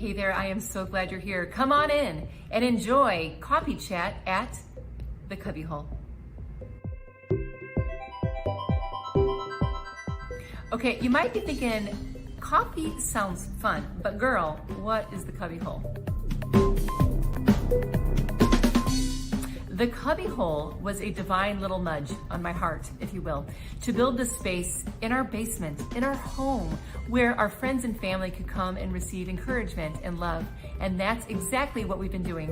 Hey there, I am so glad you're here. Come on in and enjoy Coffee Chat at the Cubby Hole. Okay, you might be thinking, coffee sounds fun, but girl, what is the Cubby Hole? The Cubby Hole was a divine little nudge on my heart, if you will, to build the space in our basement, in our home, where our friends and family could come and receive encouragement and love. And that's exactly what we've been doing.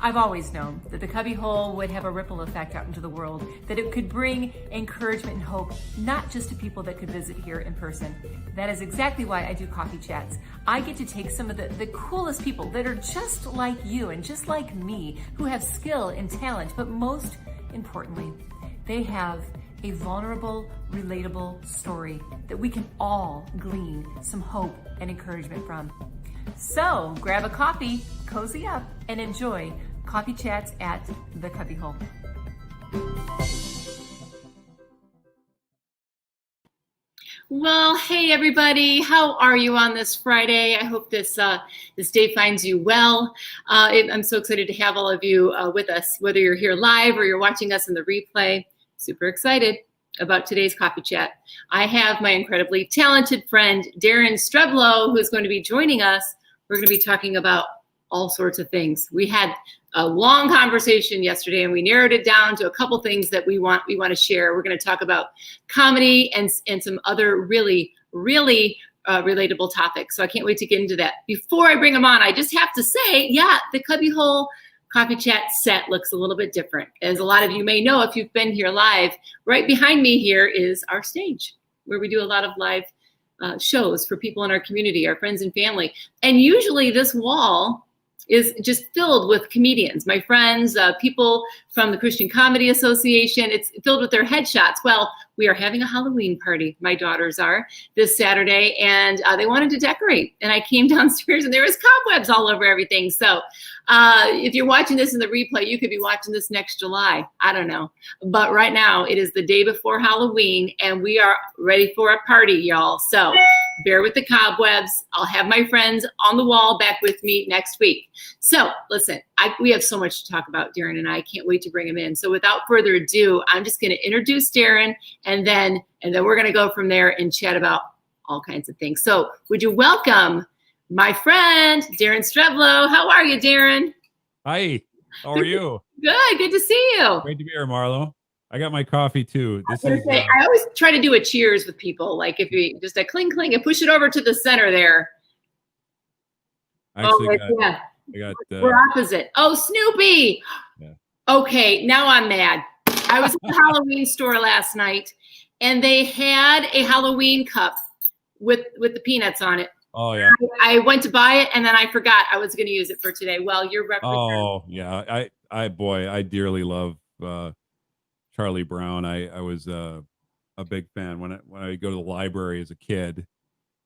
I've always known that the Cubby Hole would have a ripple effect out into the world, that it could bring encouragement and hope, not just to people that could visit here in person. That is exactly why I do coffee chats. I get to take some of the coolest people that are just like you and just like me, who have skill and talent, but most importantly, they have a vulnerable, relatable story that we can all glean some hope and encouragement from. So grab a coffee, cozy up, and enjoy Coffee Chats at the Cubby Hole. Well, hey everybody, how are you on this Friday? I hope this day finds you well. I'm so excited to have all of you with us, whether you're here live or you're watching us in the replay. Super excited about today's coffee chat. I have my incredibly talented friend, Daren Streblow, who is going to be joining us. We're going to be talking about all sorts of things. We had a long conversation yesterday and we narrowed it down to a couple things that we want to share. We're going to talk about comedy and some other really relatable topics. So I can't wait to get into that. Before I bring them on, I just have to say, yeah, the Cubby Hole Coffee Chat set looks a little bit different. As a lot of you may know, if you've been here live, right behind me here is our stage where we do a lot of live shows for people in our community, our friends and family. And usually this wall is just filled with comedians, my friends, people from the Christian Comedy Association. It's filled with their headshots. Well, we are having a Halloween party, my daughters are, this Saturday, and they wanted to decorate. And I came downstairs and there was cobwebs all over everything. So if you're watching this in the replay, you could be watching this next July. I don't know. But right now it is the day before Halloween and we are ready for a party, y'all. So bear with the cobwebs. I'll have my friends on the wall back with me next week. So listen, we have so much to talk about, Daren and I can't wait to bring him in. So without further ado, I'm just going to introduce Daren and then we're going to go from there and chat about all kinds of things. So would you welcome my friend, Daren Streblow. How are you, Daren? Hi, how are you? Good to see you. Great to be here, Marlo. I got my coffee too. I always try to do a cheers with people. Like if you just a cling cling and push it over to the center there. We're opposite. Oh, Snoopy. Yeah. Okay, now I'm mad. I was at the Halloween store last night and they had a Halloween cup with the peanuts on it. Oh yeah. I went to buy it and then I forgot I was going to use it for today. Well, you're representing. Oh yeah. I dearly love Charlie Brown. I was a big fan when I go to the library as a kid.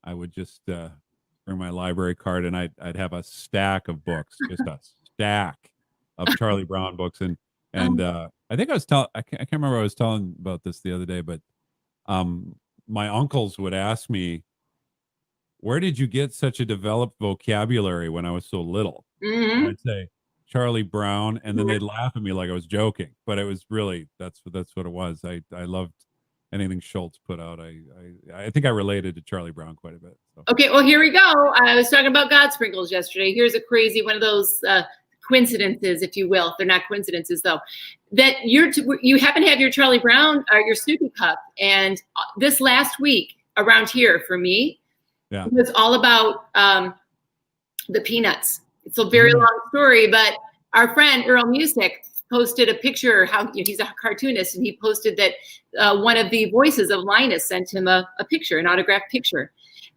I would just bring my library card and I'd have a stack of books, just a stack of Charlie Brown books. And I think I can't remember I was telling about this the other day, but my uncles would ask me, where did you get such a developed vocabulary when I was so little? Mm-hmm. I'd say Charlie Brown, and then they'd laugh at me like I was joking, but it was really that's what it was. I loved anything Schultz put out. I think I related to Charlie Brown quite a bit. So. Okay, well here we go. I was talking about God sprinkles yesterday. Here's a crazy one of those coincidences, if you will. They're not coincidences though. That you happen to have your Charlie Brown or your Snoopy cup, and this last week around here for me. Yeah. It was all about the peanuts. It's a very long story, but our friend Earl Music posted a picture. He's a cartoonist, and he posted that one of the voices of Linus sent him a picture, an autographed picture.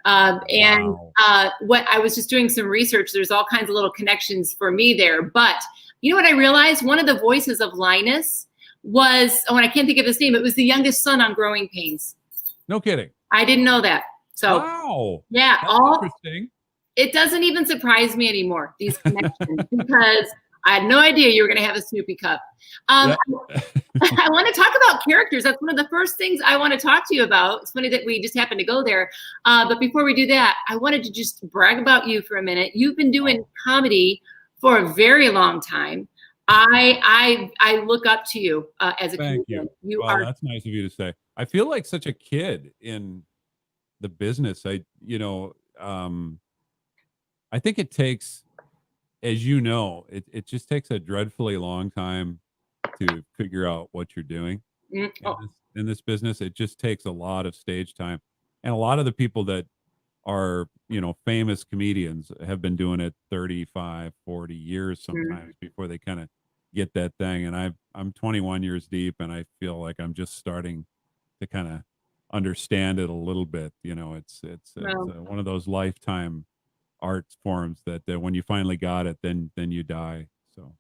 What I was just doing some research. There's all kinds of little connections for me there. But you know what I realized? One of the voices of Linus was, and I can't think of his name. It was the youngest son on Growing Pains. No kidding. I didn't know that. So Wow. yeah, That's interesting. it doesn't even surprise me anymore, these connections, because I had no idea you were going to have a Snoopy cup. Yep. I want to talk about characters. That's one of the first things I want to talk to you about. It's funny that we just happened to go there. But before we do that, I wanted to just brag about you for a minute. You've been doing comedy for a very long time. I look up to you as a Thank comedian. you. Well, that's nice of you to say. I feel like such a kid in the business. I think it takes, as you know, it just takes a dreadfully long time to figure out what you're doing in this business. It just takes a lot of stage time, and a lot of the people that are famous comedians have been doing it 35, 40 years sometimes before they kind of get that thing. And I'm 21 years deep, and I feel like I'm just starting to kind of understand it a little bit. It's one of those lifetime art forms that when you finally got it, then you die. So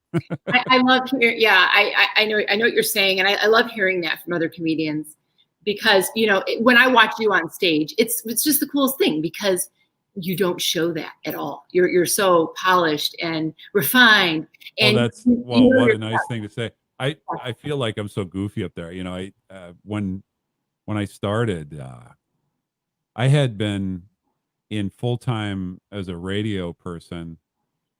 I love hearing. Yeah, I know what you're saying, and I love hearing that from other comedians, because when I watch you on stage, it's just the coolest thing, because you don't show that at all. You're so polished and refined. And what a nice thing to say. I feel like I'm so goofy up there. When I started, I had been in full time as a radio person.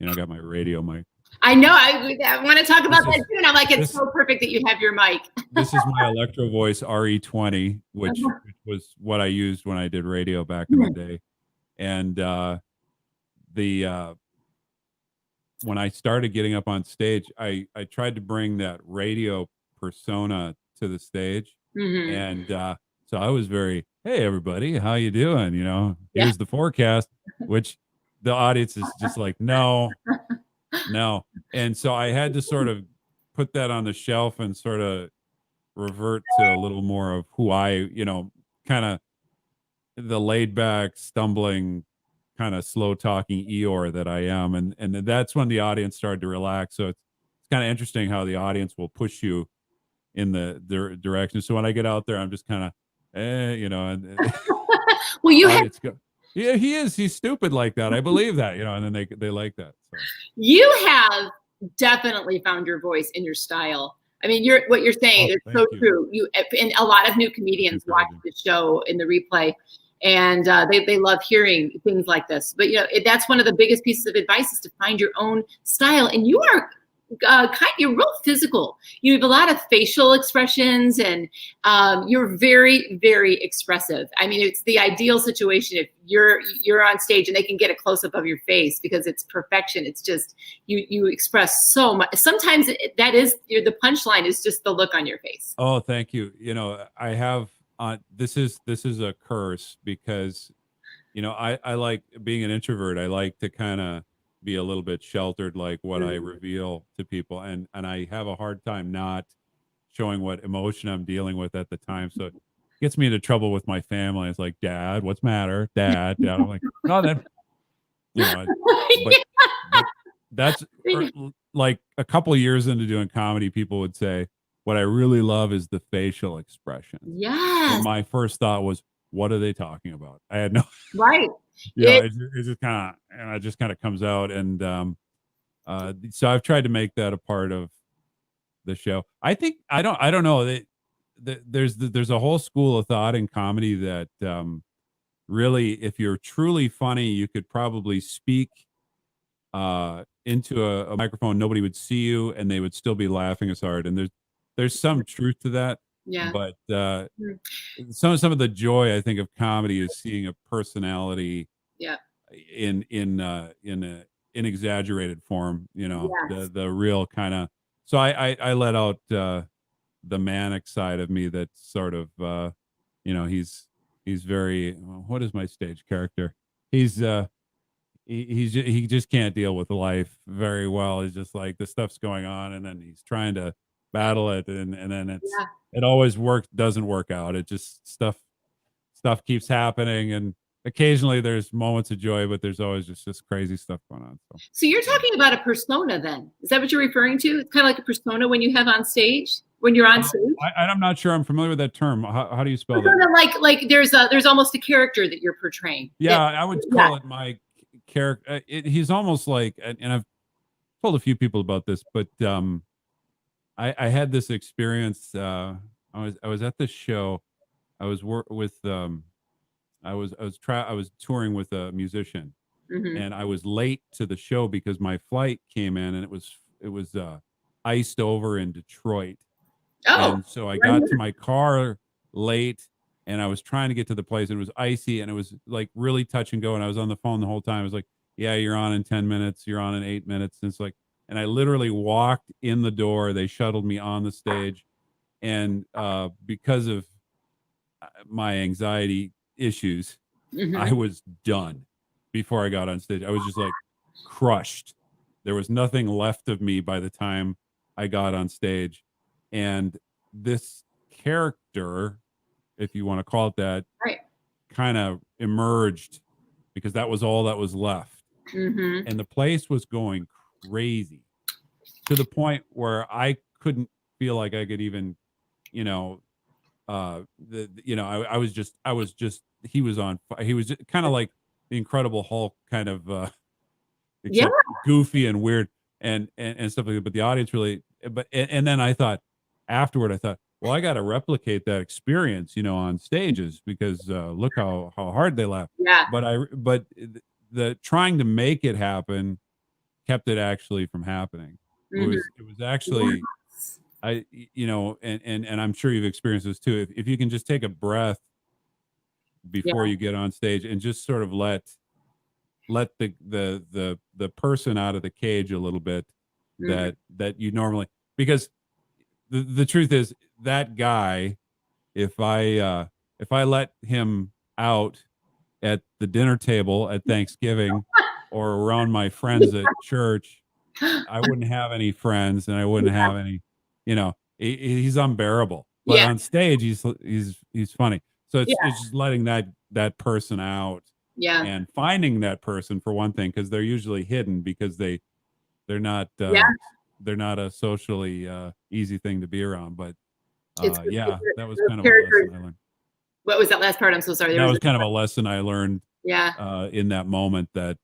I got my radio mic. I know. I want to talk about that too. And I'm like, it's so perfect that you have your mic. This is my Electro Voice RE20, which was what I used when I did radio back in the day. And when I started getting up on stage, I tried to bring that radio persona to the stage. And so I was very, hey, everybody, how you doing? Here's the forecast, which the audience is just like, no. And so I had to sort of put that on the shelf and sort of revert to a little more of who I, kind of the laid back, stumbling, kind of slow talking Eeyore that I am. And that's when the audience started to relax. So it's kind of interesting how the audience will push you in the direction. So when I get out there, I'm just kind of, and well, you have. Yeah, he's stupid like that. I believe that, and then they like that. So. You have definitely found your voice and your style. I mean, what you're saying is so true. And a lot of new comedians watch the show in the replay, and they love hearing things like this. But that's one of the biggest pieces of advice, is to find your own style. And you are you're real physical. You have a lot of facial expressions, and you're very, very expressive. I mean, it's the ideal situation if you're on stage and they can get a close up of your face, because it's perfection. It's just you express so much. Sometimes that is the punchline is just the look on your face. Oh, thank you. I have this is a curse, because I like being an introvert. I like to kind of be a little bit sheltered, like what I reveal to people, and I have a hard time not showing what emotion I'm dealing with at the time. So it gets me into trouble with my family. It's like, Dad, what's the matter? Dad. I'm like, nothing. But that's like a couple of years into doing comedy, people would say, what I really love is the facial expression. Yes. And my first thought was, what are they talking about? I had no right. It just kind of, and it just kind of comes out. And so I've tried to make that a part of the show. I think I don't know that there's a whole school of thought in comedy that really, if you're truly funny, you could probably speak into a microphone, nobody would see you, and they would still be laughing as hard. And there's some truth to that. Yeah. But some of the joy, I think, of comedy is seeing a personality in an exaggerated form, the real kind of. So I let out the manic side of me that's sort of he's very, what is my stage character? He just can't deal with life very well. He's just like, the stuff's going on, and then he's trying to battle it, and then it always doesn't work out. It just stuff keeps happening, and occasionally there's moments of joy, but there's always just this crazy stuff going on. So you're talking about a persona then? Is that what you're referring to? It's kind of like a persona when you have on stage? when you're on stage? I'm not sure I'm familiar with that term. How do you spell Kind that? of like there's almost a character that you're portraying. Yeah, I would call it my character. He's almost like, and I've told a few people about this, but I had this experience. I was at this show. I was I was touring with a musician, and I was late to the show because my flight came in and it was iced over in Detroit. Oh, And so I got to my car late, and I was trying to get to the place. And it was icy, and it was like really touch and go. And I was on the phone the whole time. I was like, "Yeah, you're on in 10 minutes. You're on in 8 minutes." And it's like, and I literally walked in the door. They shuttled me on the stage, and because of my anxiety issues, I was done before I got on stage. I was just like crushed. There was nothing left of me by the time I got on stage. And this character, if you want to call it that, right. kind of emerged because that was all that was left. And the place was going crazy to the point where I couldn't feel like I could even, you know, I was just he was on fire. He was kind of like the Incredible Hulk, kind of except goofy and weird and stuff like that. But the audience really, and then I thought afterward, I thought, well, I got to replicate that experience, on stages because look how hard they laugh. Yeah. But the trying to make it happen kept it actually from happening. It was actually. And I'm sure you've experienced this too. If you can just take a breath before you get on stage and just sort of let the person out of the cage a little bit that you normally, because the truth is that guy, if I let him out at the dinner table at Thanksgiving or around my friends at church, I wouldn't have any friends and I wouldn't have any. He's unbearable, but on stage he's funny. So it's just letting that person out, and finding that person for one thing, because they're usually hidden because they're not a socially easy thing to be around. But that was kind of a lesson I learned. What was that last part? I'm so sorry. That was kind of a lesson I learned. Yeah. In that moment that's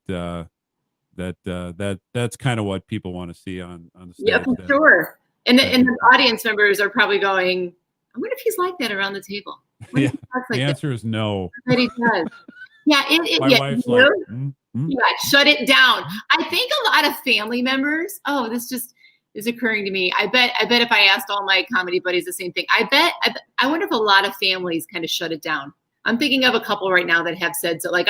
kind of what people want to see on the stage. Yeah, for sure. And the audience members are probably going, I wonder if he's like that around the table. The answer is no. But he does. Yeah, my wife's like, shut it down. I think a lot of family members, this just is occurring to me. I bet if I asked all my comedy buddies the same thing, I wonder if a lot of families kind of shut it down. I'm thinking of a couple right now that have said so. Like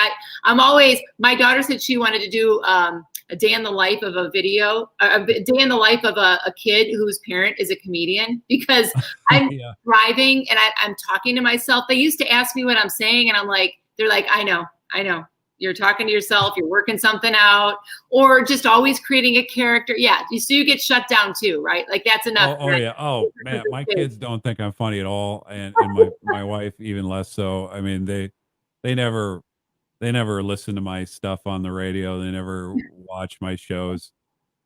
my daughter said she wanted to do a day in the life of a day in the life of a kid whose parent is a comedian, because I'm driving and I'm talking to myself. They used to ask me what I'm saying and I'm like, they're like, I know. You're talking to yourself, you're working something out, or just always creating a character. Yeah. So you get shut down too, right? Like that's enough. Oh man, my kids don't think I'm funny at all. And my wife even less so. I mean, they never listen to my stuff on the radio. They never watch my shows.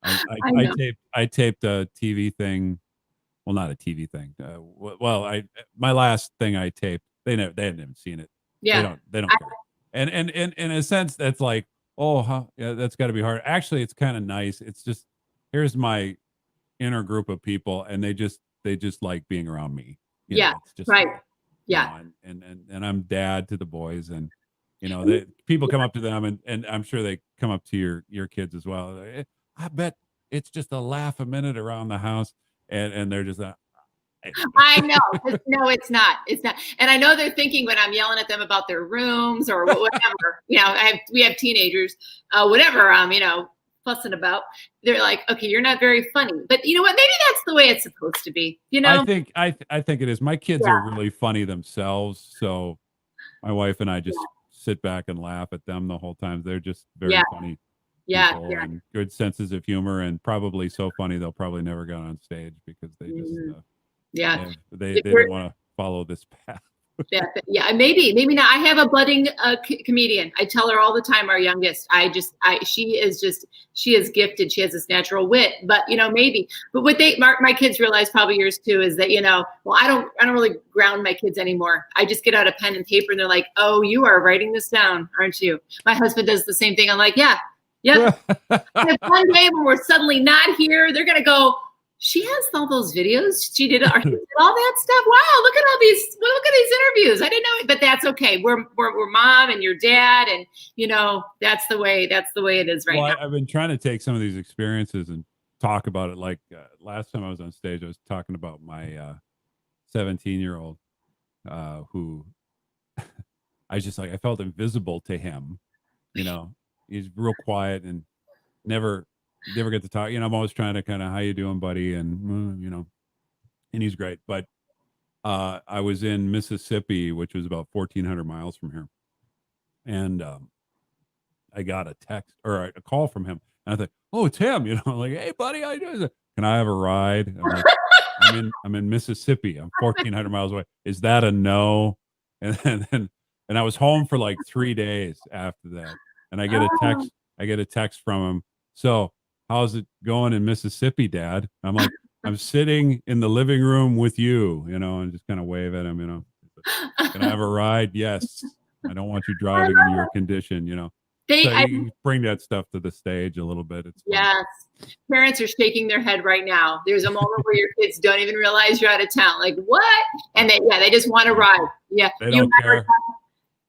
I taped a TV thing. Well, not a TV thing. My last thing I taped, they haven't even seen it. Yeah. They don't care. And in a sense, that's like, that's got to be hard. Actually, it's kind of nice. It's just, here's my inner group of people, and they just like being around me. It's just right. And I'm dad to the boys, and people come up to them, and I'm sure they come up to your kids as well. I bet it's just a laugh a minute around the house, and they're just I know. No, it's not. It's not. And I know they're thinking when I'm yelling at them about their rooms or whatever, we have teenagers, whatever I'm, fussing about. They're like, okay, you're not very funny, but you know what? Maybe that's the way it's supposed to be. I think it is. My kids are really funny themselves. So my wife and I just sit back and laugh at them the whole time. They're just very funny. People and good senses of humor, and probably so funny they'll probably never get on stage because they just they didn't want to follow this path. Yeah, maybe not. I have a budding comedian. I tell her all the time, our youngest, she is gifted. She has this natural wit, but maybe. But what my kids realize, probably yours too, is that, well, I don't really ground my kids anymore. I just get out a pen and paper and they're like, oh, you are writing this down, aren't you? My husband does the same thing. I'm like, yeah. And one day when we're suddenly not here, they're going to go, she has all those videos. She did all that stuff. Wow, look at these interviews. I didn't know it, but that's okay. We're mom and your dad, and that's the way it is now. I've been trying to take some of these experiences and talk about it. Like last time I was on stage, I was talking about my 17-year-old who I was just like, I felt invisible to him. He's real quiet and never get to talk. I'm always trying to kind of, how you doing, buddy? And, and he's great. But I was in Mississippi, which was about 1,400 miles from here. And I got a text or a call from him. And I thought, oh, it's him. Like, hey, buddy, how you doing? Can I have a ride? I'm like, I'm in Mississippi. I'm 1,400 miles away. Is that a no? And I was home for like 3 days after that. And I get a text from him. So, how's it going in Mississippi, Dad? I'm like, I'm sitting in the living room with you, and just kind of wave at him, Can I have a ride? Yes. I don't want you driving in your condition, So you bring that stuff to the stage a little bit. It's fun. Yes. Parents are shaking their head right now. There's a moment where your kids don't even realize you're out of town. Like, what? And they just want to ride. Yeah. They don't care.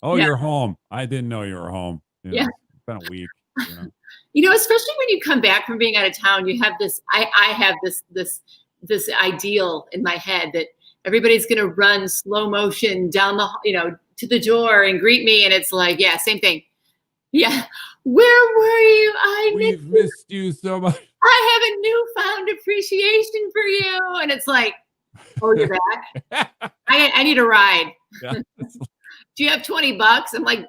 Oh, yeah. You're home. I didn't know you were home. Yeah. It's been a week. Especially when you come back from being out of town, you have this, I have this ideal in my head that everybody's going to run slow motion down to the door and greet me. And it's like, yeah, same thing. Yeah. Where were you? We've missed you so much. I have a newfound appreciation for you. And it's like, oh, you're back. I need a ride. Yeah. Do you have $20? I'm like,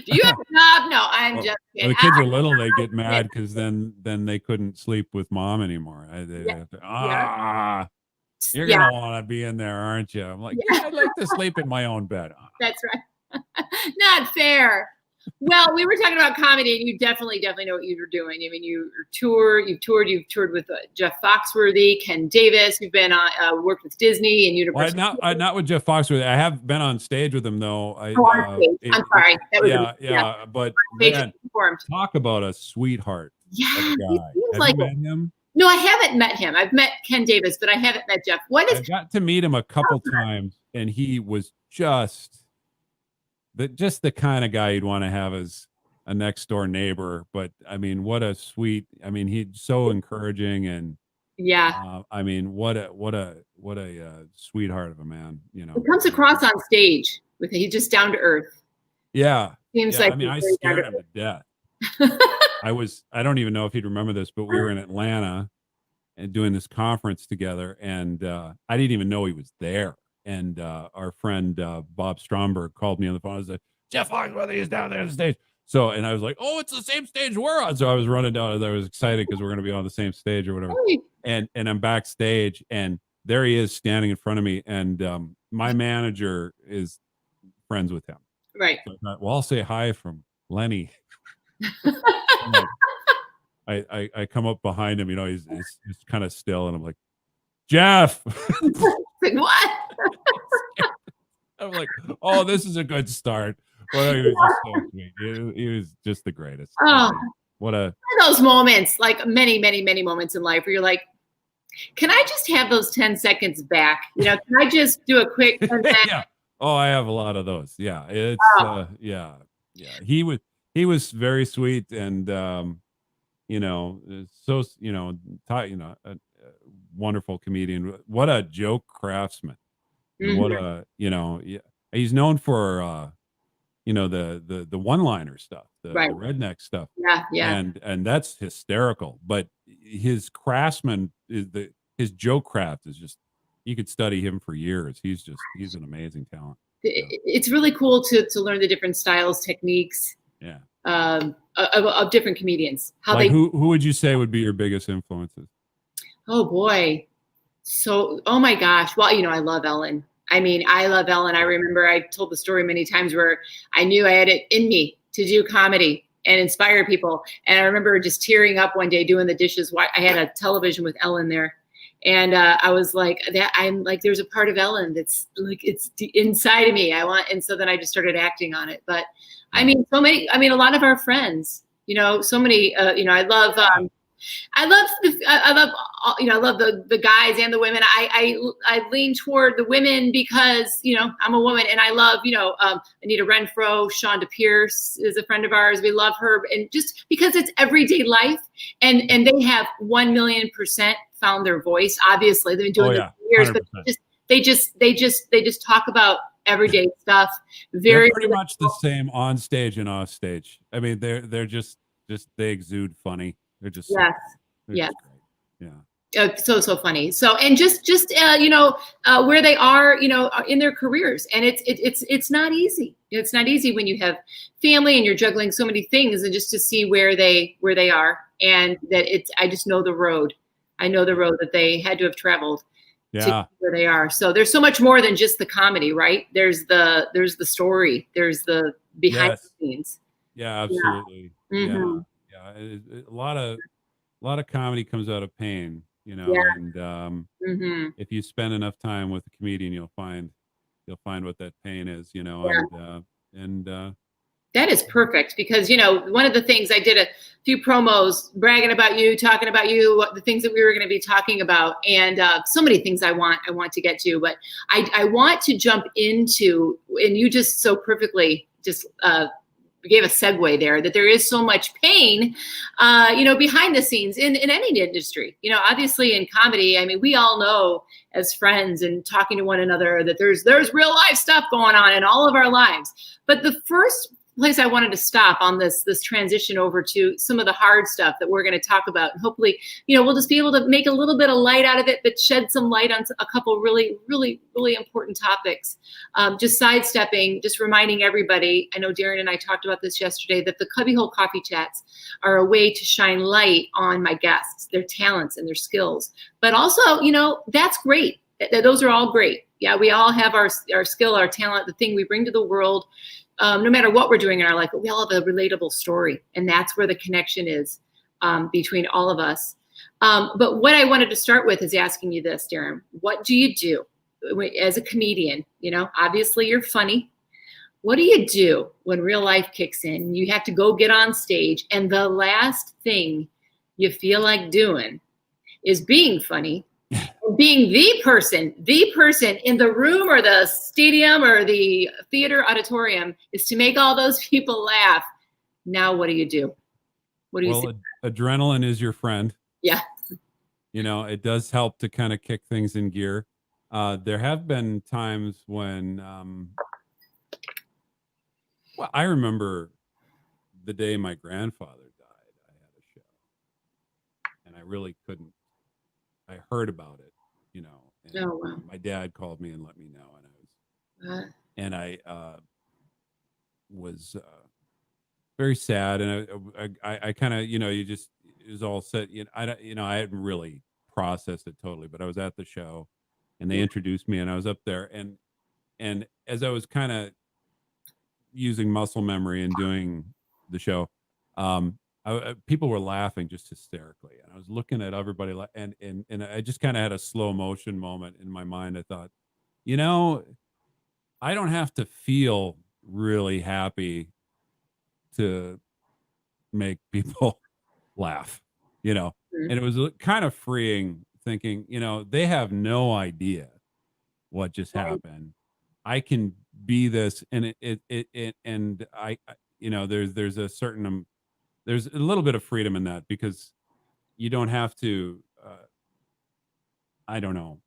do you have a job? No, I'm just kidding. The kids are little, they get mad because then they couldn't sleep with mom anymore. You're gonna want to be in there, aren't you? I'm like, I'd like to sleep in my own bed. That's right. Not fair. Well, we were talking about comedy, and you definitely know what you're doing. I mean, you've toured with Jeff Foxworthy, Ken Davis. You've been worked with Disney and Universal. Well, not with Jeff Foxworthy. I have been on stage with him though. I'm sorry. But man, talk about a sweetheart. Yeah, of a guy. Have you met him? No, I haven't met him. I've met Ken Davis, but I haven't met Jeff. I got to meet him a couple times, and he was just the kind of guy you'd want to have as a next door neighbor. But I mean, what a sweet, he's so encouraging, and I mean, what a sweetheart of a man, He comes across on stage he's just down to earth. Yeah. Seems like I scared him to death. I don't even know if he'd remember this, but we were in Atlanta and doing this conference together, and I didn't even know he was there. And our friend Bob Stromberg called me on the phone and said, Jeff Foxworthy is down there on the stage. So, and I was like, oh, it's the same stage we're on. So I was running down, and I was excited because we're going to be on the same stage or whatever. And I'm backstage, and there he is standing in front of me, and my manager is friends with him. Right. So I thought, well, I'll say hi from Lenny. I come up behind him, he's kind of still, and I'm like, Jeff. Like, what? I'm like, oh, this is a good start. Well, he was just so sweet. He was just the greatest. Oh, what a those moments, like many moments in life where you're like, can I just have those 10 seconds back? Can I just do a quick yeah. Oh, I have a lot of those. Yeah. It's yeah. He was very sweet, and so a wonderful comedian. What a joke craftsman. Mm-hmm. What a he's known for the one-liner stuff, the redneck stuff. Yeah. And that's hysterical. But his craftsman his joke craft is just, you could study him for years. He's an amazing talent. It's really cool to learn the different styles, techniques. Yeah. Of different comedians. Who would you say would be your biggest influences? Oh boy. So, oh my gosh. Well, I love Ellen. I mean, I love Ellen. I remember I told the story many times where I knew I had it in me to do comedy and inspire people. And I remember just tearing up one day doing the dishes. I had a television with Ellen there. And I was like, I'm like, there's a part of Ellen that's like, it's inside of me. And so then I just started acting on it. But I mean, a lot of our friends, so many, I love, I love the guys and the women. I lean toward the women because, I'm a woman, and I love, Anita Renfro, Shonda Pierce is a friend of ours. We love her. And just because it's everyday life, and they have 1,000,000% found their voice. Obviously they've been doing this for years, 100%. But they just talk about everyday stuff. They're pretty much the same on stage and off stage. I mean, they're just they exude funny. They're just yes. Yeah. So funny. So, and just where they are, in their careers, and it's not easy. It's not easy when you have family and you're juggling so many things, and just to see where they are, and that I just know the road. I know the road that they had to have traveled to where they are. So there's so much more than just the comedy, right? There's the story. There's the behind the scenes. Yeah, absolutely. Yeah. Mm-hmm. A lot of comedy comes out of pain, and if you spend enough time with a comedian, you'll find what that pain is, and that is perfect, because one of the things, I did a few promos bragging about you, talking about you, the things that we were going to be talking about, and so many things I want to get to, but I want to jump into, and you just so perfectly just gave a segue there, that there is so much pain, behind the scenes in any industry. Obviously in comedy, I mean, we all know as friends and talking to one another that there's real life stuff going on in all of our lives. But the first place I wanted to stop on this transition over to some of the hard stuff that we're going to talk about, and hopefully, we'll just be able to make a little bit of light out of it, but shed some light on a couple really, really, really important topics. Just sidestepping, just reminding everybody, I know Daren and I talked about this yesterday, that the Cubbyhole Coffee Chats are a way to shine light on my guests, their talents and their skills. But also, that's great. Those are all great. Yeah, we all have our skill, our talent, the thing we bring to the world. No matter what we're doing in our life, but we all have a relatable story, and that's where the connection is between all of us. But what I wanted to start with is asking you this, Daren. What do you do as a comedian? Obviously you're funny. What do you do when real life kicks in? You have to go get on stage, and the last thing you feel like doing is being funny, being the person in the room or the stadium or the theater auditorium, is to make all those people laugh. Now, what do you do? What do you say? Adrenaline is your friend. Yeah. It does help to kind of kick things in gear. There have been times when, I remember the day my grandfather died, I had a show, and I really couldn't. I heard about it, and oh, wow. My dad called me and let me know, and I was very sad, and I kind of, it was all set. I hadn't really processed it totally, but I was at the show, and they introduced me, and I was up there, and as I was kind of using muscle memory and doing the show, people were laughing just hysterically, and I was looking at everybody, and I just kind of had a slow motion moment in my mind. I thought, I don't have to feel really happy to make people laugh, and it was kind of freeing, thinking, they have no idea what just happened. I can be this, and and I there's a certain there's a little bit of freedom in that, because you don't have to, I don't know.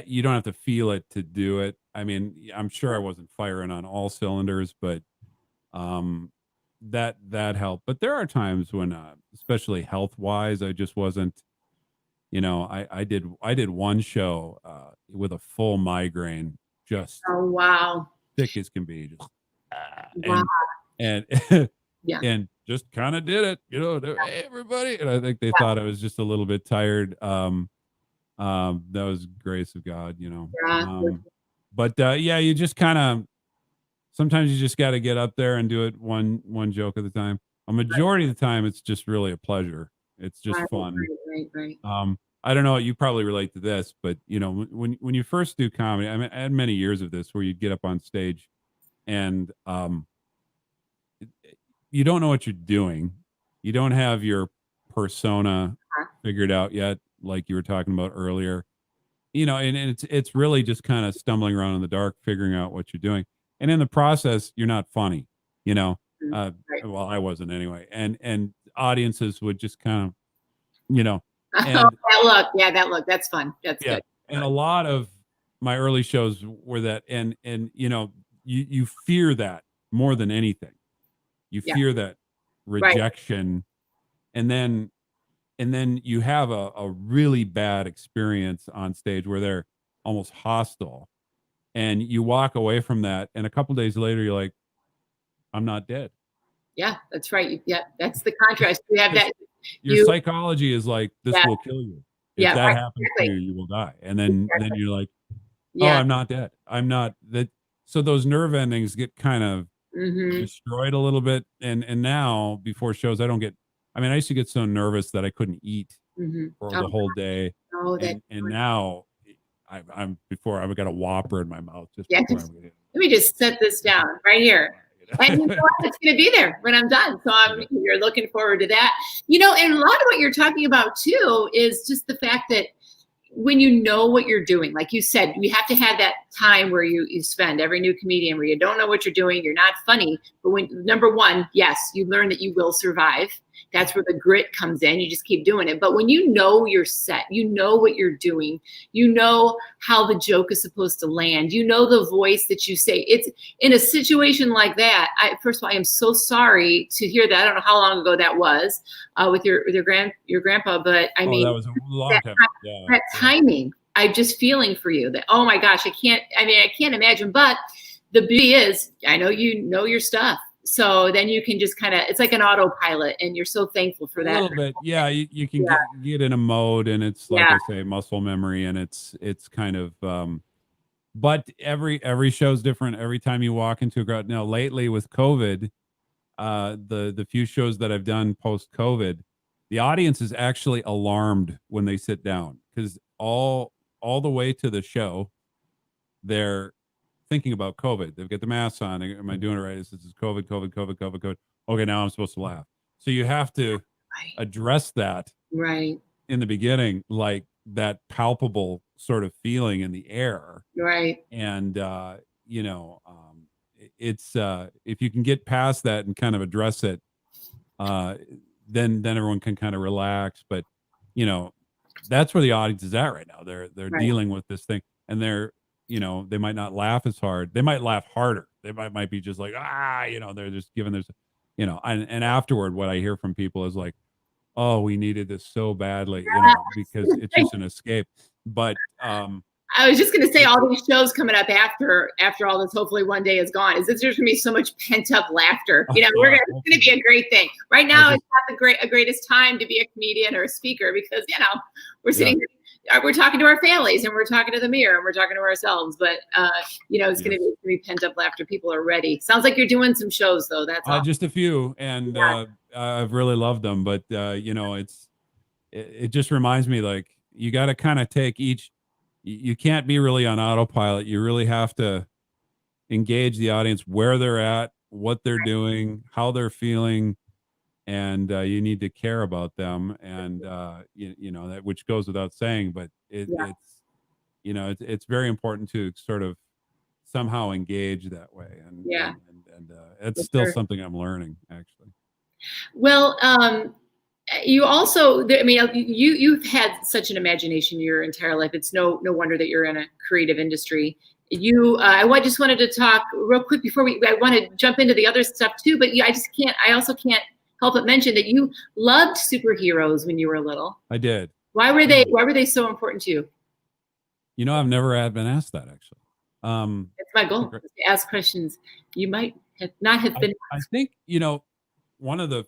You don't have to feel it to do it. I mean, I'm sure I wasn't firing on all cylinders, but that helped. But there are times when, especially health wise, I just wasn't, I did one show with a full migraine, just oh wow, thick as can be, just, wow. and yeah, and just kind of did it, hey, everybody. And I think they thought I was just a little bit tired. That was grace of God, Yeah. But yeah, you just kind of sometimes you just got to get up there and do it one joke at a time. A majority of the time, it's just really a pleasure. It's just Right, fun. right. I don't know. You probably relate to this, but you know, when you first do comedy, I mean, I had many years of this where you'd get up on stage and you don't know what you're doing. You don't have your persona Huh? figured out yet, like you were talking about earlier. You know, and it's really just kind of stumbling around in the dark, figuring out what you're doing. And in the process, you're not funny, you know. Mhm. Uh, Right. well, I wasn't anyway. And audiences would just kind of, you know, Oh, and that look. Yeah, that look. That's fun. That's yeah, good. and a lot of my early shows were that, and you know, you fear that more than anything. You Yeah. fear that Right. rejection, and then you have a really bad experience on stage where they're almost hostile, and you walk away from that, and a couple days later, you're like, I'm not dead. Yeah, that's right. Yeah, that's the contrast. You have Because that. your You. psychology is like, this Yeah. will kill you. If Yeah. that Right. happens to Exactly. you, you will die. And then Exactly. you're like, oh, Yeah. I'm not dead. I'm not that. So those nerve endings get kind of Mm-hmm. destroyed a little bit. And now before shows, I don't get. I mean, I used to get so nervous that I couldn't eat Mm-hmm. for Oh, the whole day, no, that. and now I'm before I've got a Whopper in my mouth just Yeah. before I'm Just, going let me just set this down right here. And you know to. what? It's going to be there when I'm done. So you're looking forward to that. You know, and a lot of what you're talking about too is just the fact that when you know what you're doing, like you said, you have to have that time where you spend every new comedian where you don't know what you're doing, you're not funny. But when number one, yes, you learn that you will survive. That's where the grit comes in. You just keep doing it. But when you know you're set, you know what you're doing, you know how the joke is supposed to land, you know the voice that you say. It's in a situation like that. First of all, I am so sorry to hear that. I don't know how long ago that was with your grandpa, but I Oh, mean that was a long that time. Yeah, that yeah. timing, I'm just feeling for you that, oh my gosh, I can't imagine. But the beauty is, I know you know your stuff. So then you can just kind of, it's like an autopilot, and you're so thankful A for that. little bit, yeah. You can Yeah. get in a mode, and it's like Yeah. I say, muscle memory, and it's kind of. But every show's different. Every time you walk into a crowd. Now, lately with COVID, the few shows that I've done post COVID, the audience is actually alarmed when they sit down because all the way to the show, they're thinking about COVID. They've got the masks on. Am I doing it right? This is COVID, COVID, COVID, COVID, COVID. Okay, now I'm supposed to laugh. So you have to Right. address that Right. in the beginning, like that palpable sort of feeling in the air. Right. And you know, it's if you can get past that and kind of address it, uh, then everyone can kind of relax. But you know, that's where the audience is at right now. They're Right. dealing with this thing, and they're you know they might not laugh as hard. They might laugh harder. They might be just like you know they're just giving there's you know and afterward what I hear from people is like, oh, we needed this so badly, you know, because it's just an escape. But I was just going to say, it, all these shows coming up after all this hopefully one day is gone. Is this there's going to be so much pent up laughter? You know, yeah, it's going to be a great thing. Right I now, just it's not the greatest time to be a comedian or a speaker because you know we're yeah sitting, we're talking to our families and we're talking to the mirror and we're talking to ourselves. But you know, it's going yes. to be pent up laughter. People are ready. Sounds like you're doing some shows though. That's awesome. Just a few, and Yeah. I've really loved them. But you know, it just reminds me like you got to kind of take each. You can't be really on autopilot. You really have to engage the audience where they're at, what they're doing, how they're feeling, and you need to care about them. And you know that which goes without saying, but Yeah. it's you know it's very important to sort of somehow engage that way, Yeah. and it's For still sure. something I'm learning actually. Well, you also, I mean, you've had such an imagination your entire life. It's no wonder that you're in a creative industry. Just wanted to talk real quick before I want to jump into the other stuff too. But I also can't help but mention that you loved superheroes when you were little. I did. Why were they so important to you? You know, I've never had been asked that actually. That's my goal, is to ask questions you might have not have been I asked. think you know one of the.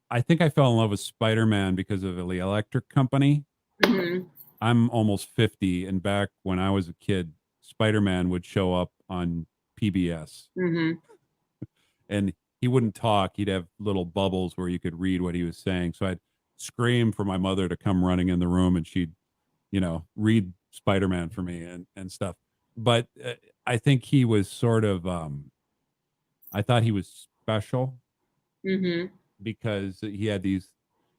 I think I fell in love with Spider-Man because of the electric company. Mhm. I'm almost 50, and back when I was a kid, Spider-Man would show up on PBS, Mm-hmm. and he wouldn't talk. He'd have little bubbles where you could read what he was saying. So I'd scream for my mother to come running in the room, and she'd, read Spider-Man for me and stuff. But I think he was sort of, I thought he was special Mm-hmm. because he had these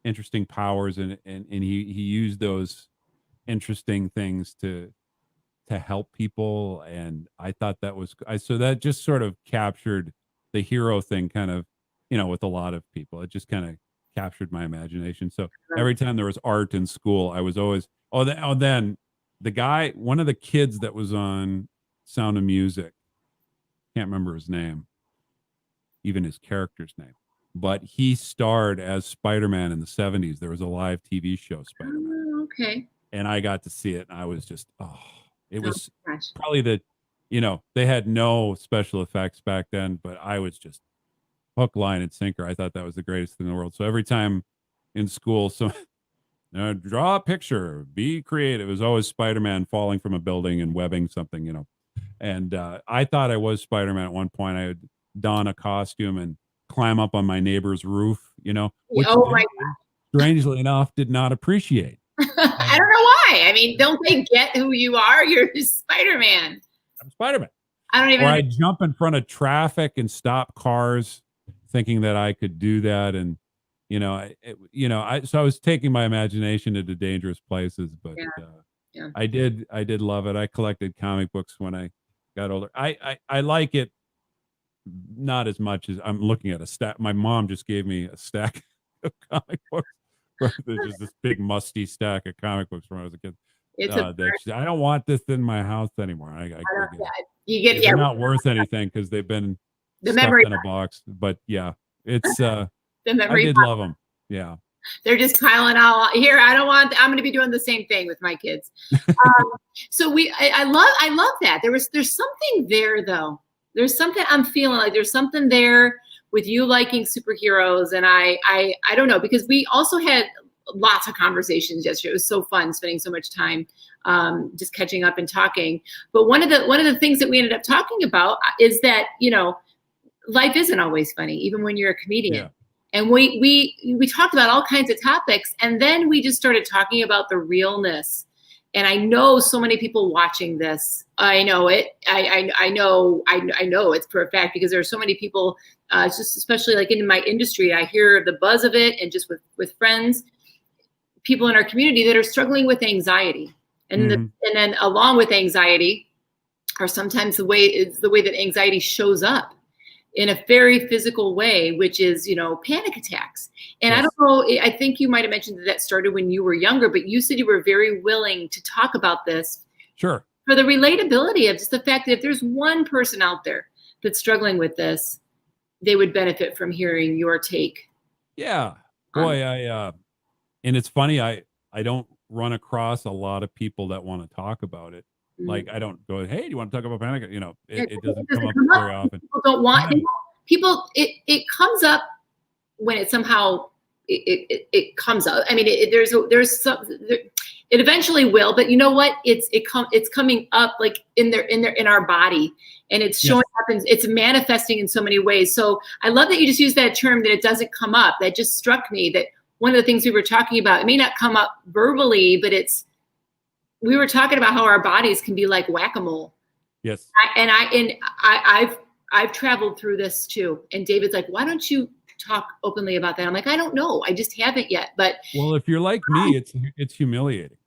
interesting powers, and he used those interesting things to help people. And I thought that was so that just sort of captured the hero thing, kind of, with a lot of people. It just kind of captured my imagination. So every time there was art in school, I was always, then the guy, one of the kids that was on Sound of Music, can't remember his name, even his character's name, but he starred as Spider-Man in the 70s. There was a live TV show, Spider-Man, Oh, okay. and I got to see it, and I was just, it Oh, was gosh. probably they had no special effects back then, but I was just hook, line, and sinker. I thought that was the greatest thing in the world. So every time in school, so draw a picture, be creative. It was always Spider-Man falling from a building and webbing something. And I thought I was Spider-Man at one point. I would don a costume and climb up on my neighbor's roof, which Oh my they, strangely enough, did not appreciate. I don't know why. I mean, don't they get who you are? You're Spider-Man. I'm Spider-Man. I don't even. Or I'd jump in front of traffic and stop cars, thinking that I could do that. And so I was taking my imagination into dangerous places. But Yeah. I did love it. I collected comic books when I got older. I like it not as much as I'm looking at a stack. My mom just gave me a stack of comic books. There's just this big musty stack of comic books when I was a kid. It's I don't want this in my house anymore. you get they're not worth anything because they've been the stuffed memory in a box. But yeah, it's the I memory. did love them. Yeah, They're just piling out here. I'm going to be doing the same thing with my kids. So I love that. There's something there though. There's something I'm feeling like there's something there with you liking superheroes. And I don't know, because we also had lots of conversations yesterday. It was so fun spending so much time just catching up and talking. But one of the things that we ended up talking about is that, life isn't always funny, even when you're a comedian. yeah. And we talked about all kinds of topics, and then we just started talking about the realness. And I know so many people watching this. I know it. I know it's for a fact, because there are so many people, just especially like in my industry, I hear the buzz of it, and just with friends, people in our community that are struggling with anxiety, and and then along with anxiety, are sometimes the way that anxiety shows up in a very physical way, which is, panic attacks. And yes. I don't know, I think you might've mentioned that started when you were younger, but you said you were very willing to talk about this. Sure. For the relatability of just the fact that if there's one person out there that's struggling with this, they would benefit from hearing your take. Yeah. Boy, and it's funny, I don't run across a lot of people that want to talk about it. Like, I don't go, hey, do you want to talk about panic? It doesn't come up very often. People don't want people. It comes up when it somehow it comes up. I mean, there's some. It eventually will, but you know what? It's coming up like in our body, and it's showing up, and it's manifesting in so many ways. So I love that you just used that term, that it doesn't come up. That just struck me, that one of the things we were talking about, it may not come up verbally, but we were talking about how our bodies can be like whack-a-mole. Yes. I've traveled through this too. And David's like, why don't you talk openly about that? I'm like, I don't know. I just haven't yet. But well, if you're like me, it's humiliating.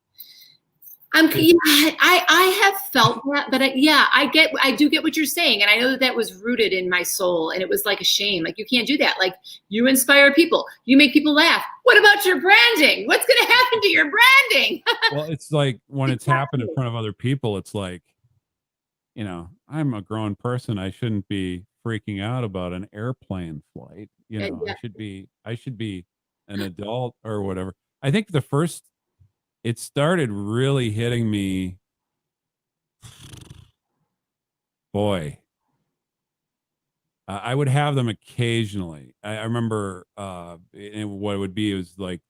I have felt that, but I do get what you're saying. And I know that was rooted in my soul, and it was like a shame. Like, you can't do that. Like, you inspire people, you make people laugh. What about your branding? What's going to happen to your branding? Well, it's like when it's happened in front of other people, it's like, I'm a grown person. I shouldn't be freaking out about an airplane flight. I should be an adult or whatever. I think it started really hitting me. Boy, I would have them occasionally. I remember and what it would be was like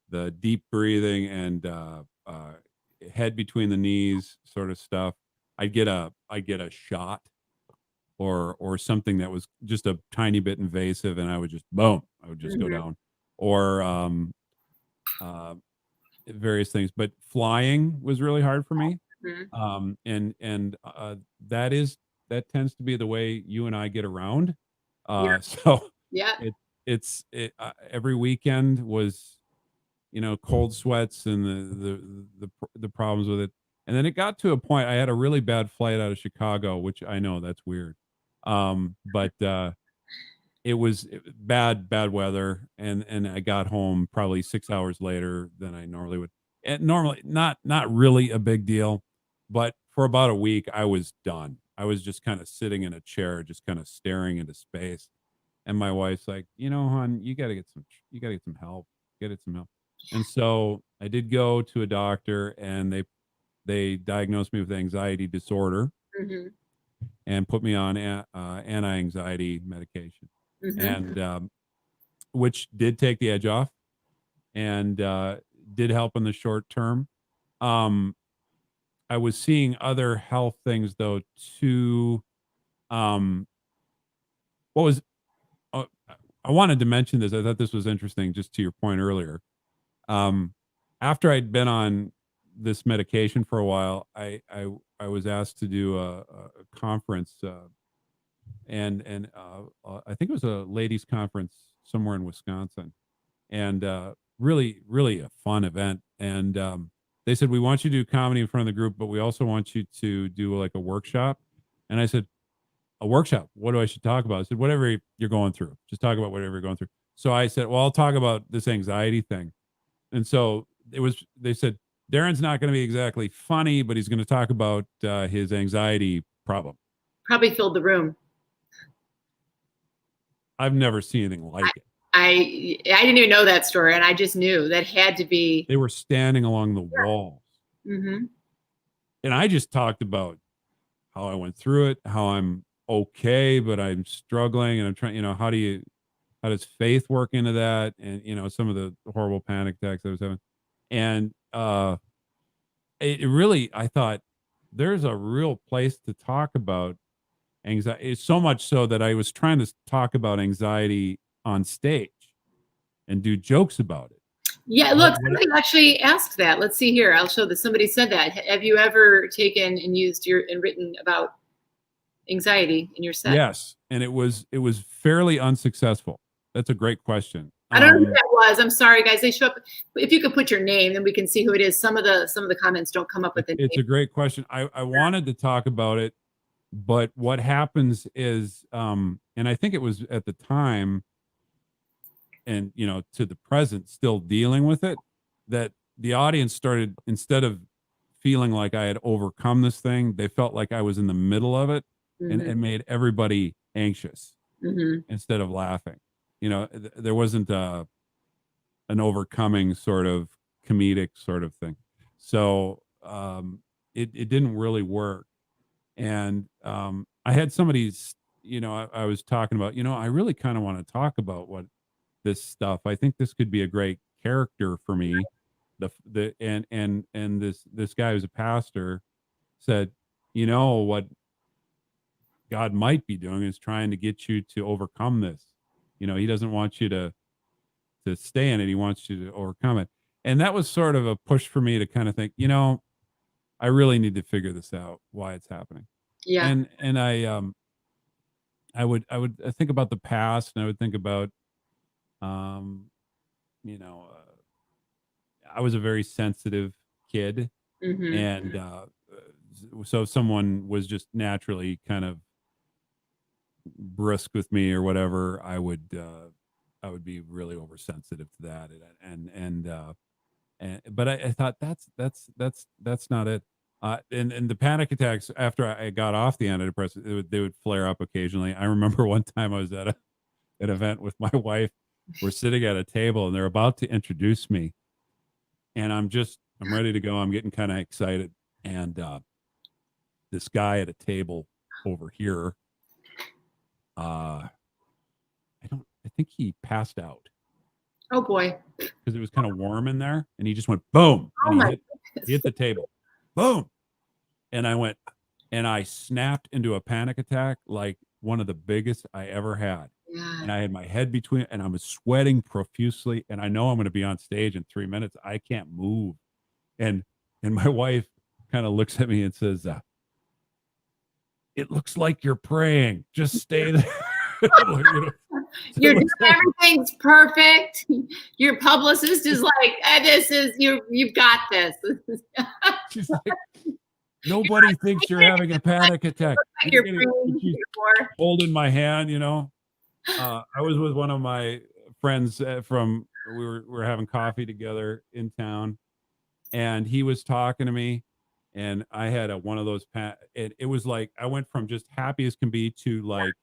the deep breathing and head between the knees sort of stuff, I'd get a shot or something that was just a tiny bit invasive, and I would just boom, I would just go Mhm. down. Or uh, various things. But flying was really hard for me. Mhm. And that is that tends to be the way you and I get around. Yeah. So Yeah. it every weekend was, cold sweats and the problems with it. And then it got to a point, I had a really bad flight out of Chicago, which I know that's weird. But it was bad weather, and I got home probably 6 hours later than I normally would. And normally not really a big deal, but for about a week I was done. I was just kind of sitting in a chair, just kind of staring into space. And my wife's like, hon, you gotta get some help. Get it some help. And so I did go to a doctor, and they diagnosed me with anxiety disorder Mhm. and put me on anti-anxiety medication, Mhm. and which did take the edge off, and did help in the short term. Um, I was seeing other health things though too. Um, what was uh, I wanted to mention this. I thought this was interesting, just to your point earlier. Um, After I'd been on this medication for a while, I was asked to do a conference, and I think it was a ladies' conference somewhere in Wisconsin, and really a fun event. And they said, we want you to do comedy in front of the group, but we also want you to do like a workshop. And I said, a workshop? What do I should talk about? I said, whatever you're going through, just talk about whatever you're going through. So I said, well, I'll talk about this anxiety thing. And so they said, Daren's not going to be exactly funny, but he's going to talk about his anxiety problem. Probably filled the room. I've never seen anything like it. I didn't even know that story, and I just knew that had to be. They were standing along the walls. Mm-hmm. And I just talked about how I went through it, how I'm okay, but I'm struggling, and I'm trying, how does faith work into that? And, some of the horrible panic attacks I was having. And it really, I thought, there's a real place to talk about anxiety. It's so much so that I was trying to talk about anxiety on stage and do jokes about it. Yeah, look, somebody actually asked that. Let's see here. I'll show this. Somebody said that. Have you ever taken and used and written about anxiety in your set? Yes, and it was fairly unsuccessful. That's a great question. I don't know who that was. I'm sorry, guys. They show up. If you could put your name, then we can see who it is. Some of the comments don't come up with the It's name. a great question. I wanted to talk about it, but what happens is, and I think it was at the time, and to the present, still dealing with it, that the audience started, instead of feeling like I had overcome this thing, they felt like I was in the middle of it, and Mm-hmm. it made everybody anxious Mm-hmm. instead of laughing. There wasn't an overcoming sort of comedic sort of thing. So it didn't really work. And I had somebody, I was talking about, I really kind of want to talk about what this stuff. I think this could be a great character for me. And this guy who's a pastor said, what God might be doing is trying to get you to overcome this. He doesn't want you to stay in it. He wants you to overcome it. And that was sort of a push for me to kind of think, I really need to figure this out, why it's happening. Yeah. And I would think about the past, and I would think about, um, you know, I was a very sensitive kid, Mm-hmm. and so if someone was just naturally kind of brusque with me or whatever, I would be really oversensitive to that, and but I thought that's not it. And the panic attacks after I got off the antidepressant, they would flare up occasionally. I remember one time I was at an event with my wife. We're sitting at a table and they're about to introduce me, and I'm ready to go. I'm getting kind of excited, and this guy at a table over here, I think he passed out, Oh boy. because it was kind of warm in there, and he just went boom, Oh and my he hit the table, boom, and I snapped into a panic attack like one of the biggest I ever had. Yeah. And I had my head between, and I was sweating profusely, and I know I'm going to be on stage in 3 minutes. I can't move, and my wife kind of looks at me and says, "It looks like you're praying. Just stay there." You're doing everything's perfect. Your publicist is like, "This is you've got this." She's like, nobody thinks you're having a panic attack. You're praying for. Holding my hand, I was with one of my friends we were having coffee together in town, and he was talking to me, and I had one of those it was like I went from just happy as can be to like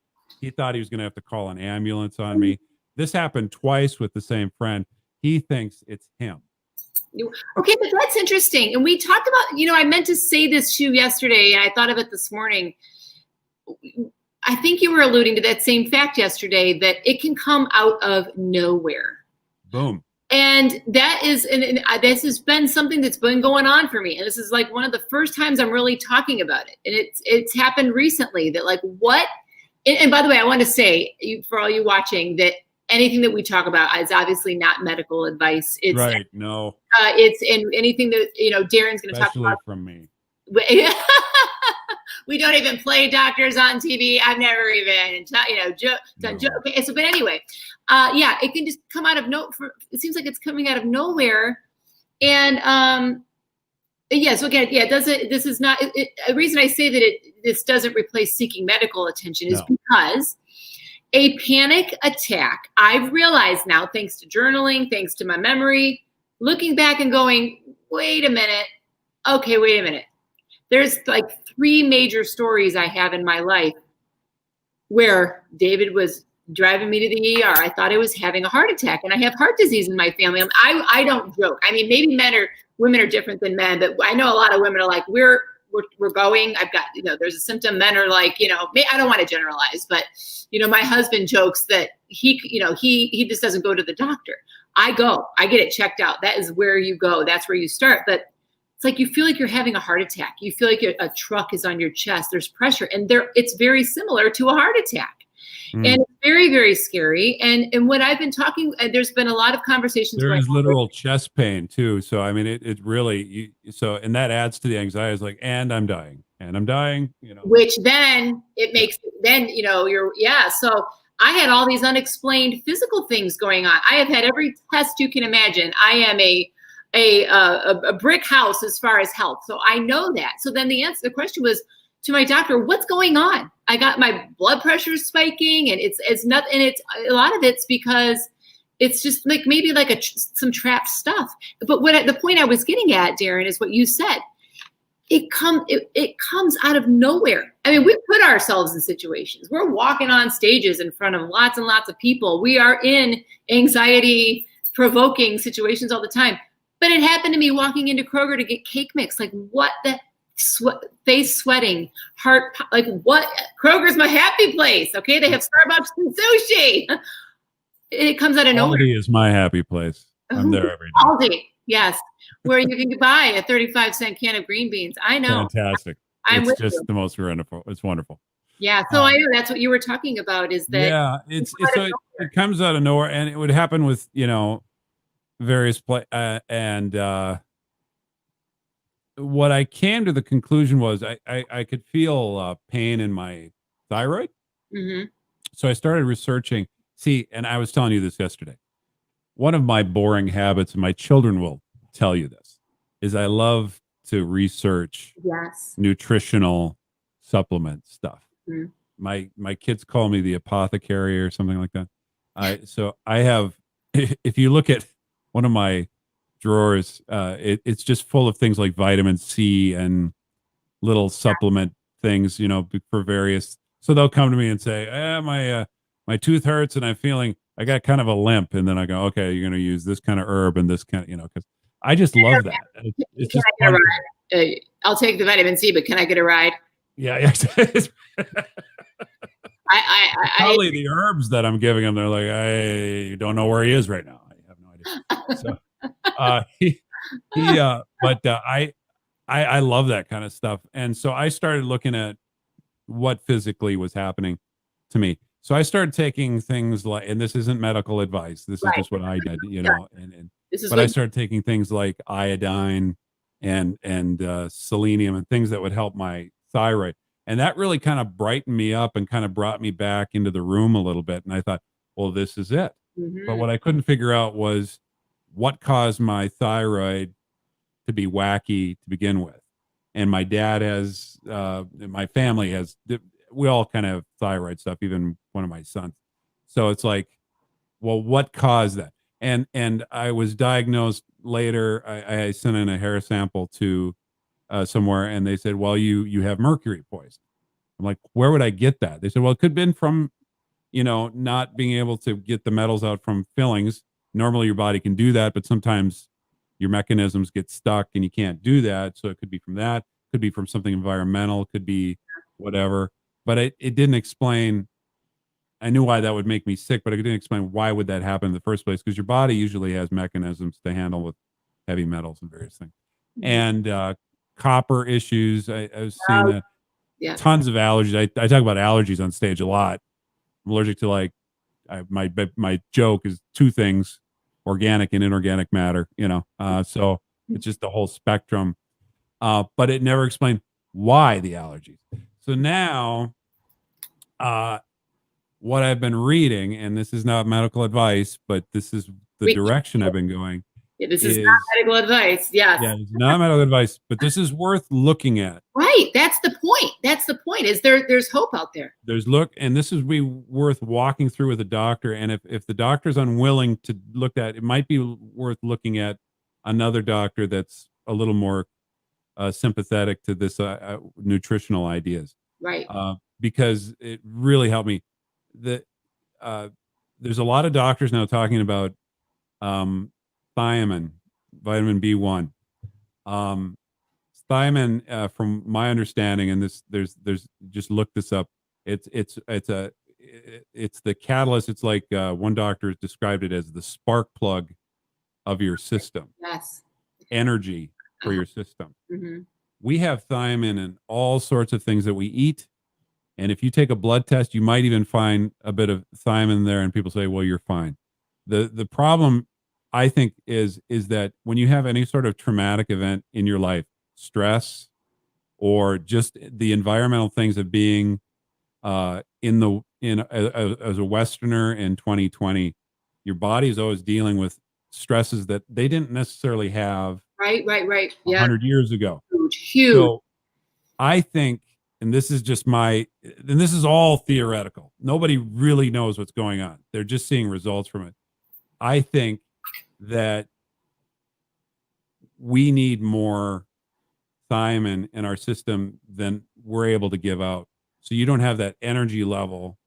he thought he was going to have to call an ambulance on me. This happened twice with the same friend. He thinks it's him. Okay, but that's interesting. And we talked about, I meant to say this to you yesterday, and I thought of it this morning. I think you were alluding to that same fact yesterday, that it can come out of nowhere. Boom. And that is, and this has been something that's been going on for me. And this is like one of the first times I'm really talking about it. And it's happened recently that like what, and by the way, I want to say for all you watching that anything that we talk about is obviously not medical advice. It's right. No. It's in anything that, Daren's going to talk about. From me. We don't even play doctors on TV. I've never even, done joke. Okay, so, but anyway, it can just come out of it seems like it's coming out of nowhere. And, yes, again, this is not, the reason I say that this doesn't replace seeking medical attention is because a panic attack, I've realized now, thanks to journaling, thanks to my memory, looking back and going, wait a minute. There's like 3 major stories I have in my life where David was driving me to the ER. I thought I was having a heart attack, and I have heart disease in my family. I don't joke. I mean, maybe women are different than men, but I know a lot of women are like, we're going, I've got, there's a symptom. Men are like, I don't want to generalize, but my husband jokes that he just doesn't go to the doctor. I get it checked out. That is where you go. That's where you start. But it's like, you feel like you're having a heart attack. You feel like a truck is on your chest. There's pressure, and it's very similar to a heart attack. And it's very, very scary. And when I've been talking, there's been a lot of conversations. There is literal chest pain too. So, I mean, it really, and that adds to the anxiety. It's like, and I'm dying. Which then it makes, So I had all these unexplained physical things going on. I have had every test you can imagine. I am a brick house as far as health. So I know that. So then the question was to my doctor, what's going on? I got my blood pressure spiking, and it's not, and it's a lot of it's because it's just like maybe like some trapped stuff. But the point I was getting at, Daren, is what you said. It comes out of nowhere. I mean, we put ourselves in situations. We're walking on stages in front of lots and lots of people. We are in anxiety provoking situations all the time. But it happened to me walking into Kroger to get cake mix. Like, what the face sweating, heart, like what? Kroger's my happy place. Okay, they have Starbucks and sushi. It comes out of nowhere. Aldi is my happy place. I'm there every day. Aldi, yes, where you can buy a 35-cent can of green beans. I know. Fantastic. It's just the most wonderful. It's wonderful. Yeah, so I know that's what you were talking about. Is that it comes out of nowhere, and it would happen with various and what I came to the conclusion was I could feel pain in my thyroid. Mm-hmm. So I started researching. See, and I was telling you this yesterday. One of my boring habits, and my children will tell you this, is I love to research nutritional supplement stuff. Mm-hmm. My kids call me the apothecary or something like that. I have, if you look at one of my drawers, it's just full of things like vitamin C and little supplement things, for various. So they'll come to me and say, my tooth hurts and I got kind of a limp. And then I go, okay, you're going to use this kind of herb and this kind of, because I just love that. It's just I'll take the vitamin C, but can I get a ride? Yeah. Probably the herbs that I'm giving them. They're like, I don't know where he is right now. I have So but I love that kind of stuff. And so I started looking at what physically was happening to me. So I started taking things like, and this isn't medical advice. This is Right. just what I did, Yeah. This is but I what started taking things like iodine and selenium and things that would help my thyroid. And that really kind of brightened me up and kind of brought me back into the room a little bit. And I thought, well, this is it. But Mhm. what I couldn't figure out was what caused my thyroid to be wacky to begin with. And my dad has, my family has, we all kind of have thyroid stuff, even one of my sons. So it's like, well, what caused that? And I was diagnosed later. I sent in a hair sample to somewhere, and they said, well, you have mercury poison. I'm like, where would I get that? They said, well, it could have been from, not being able to get the metals out from fillings. Normally your body can do that, but sometimes your mechanisms get stuck and you can't do that. So it could be from that, could be from something environmental, could be whatever. But it didn't explain. I knew why that would make me sick, but it didn't explain why would that happen in the first place, because your body usually has mechanisms to handle with heavy metals and various things. Mhm. And copper issues, I was seeing Oh, that. yeah. Tons of allergies. I talk about allergies on stage a lot. I'm allergic to like my joke is two things: organic and inorganic matter. So it's just the whole spectrum. But it never explained why the allergies. So now, uh, what I've been reading, and this is not medical advice, but this is the We, direction I've been going, yeah, this is not is medical advice. Yes. yeah, it's not medical advice, but this is worth looking at. Right. That's the point. That's the point. Is there's hope out there. And this is be worth walking through with a doctor. And if the doctor's unwilling to look at, it might be worth looking at another doctor that's a little more sympathetic to this nutritional ideas, Right. because it really helped me. The uh, there's a lot of doctors now talking about um, thiamine, vitamin B1. Um, thiamine, from my understanding, and there's just look this up. It's the catalyst. It's like one doctor described it as the spark plug of your system, Yes. energy for Uh-huh. your system. Mm-hmm. We have thiamine in all sorts of things that we eat. And if you take a blood test, you might even find a bit of thiamine there, and people say, well, you're fine. The problem, I think, is that when you have any sort of traumatic event in your life, stress, or just the environmental things of being as a Westerner in 2020, your body is always dealing with stresses that they didn't necessarily have Right. a Yeah. 100 years ago. Huge. So I think, and this is just and this is all theoretical. Nobody really knows what's going on. They're just seeing results from it. I think that we need more thiamine in our system than we're able to give out. So you don't have that energy level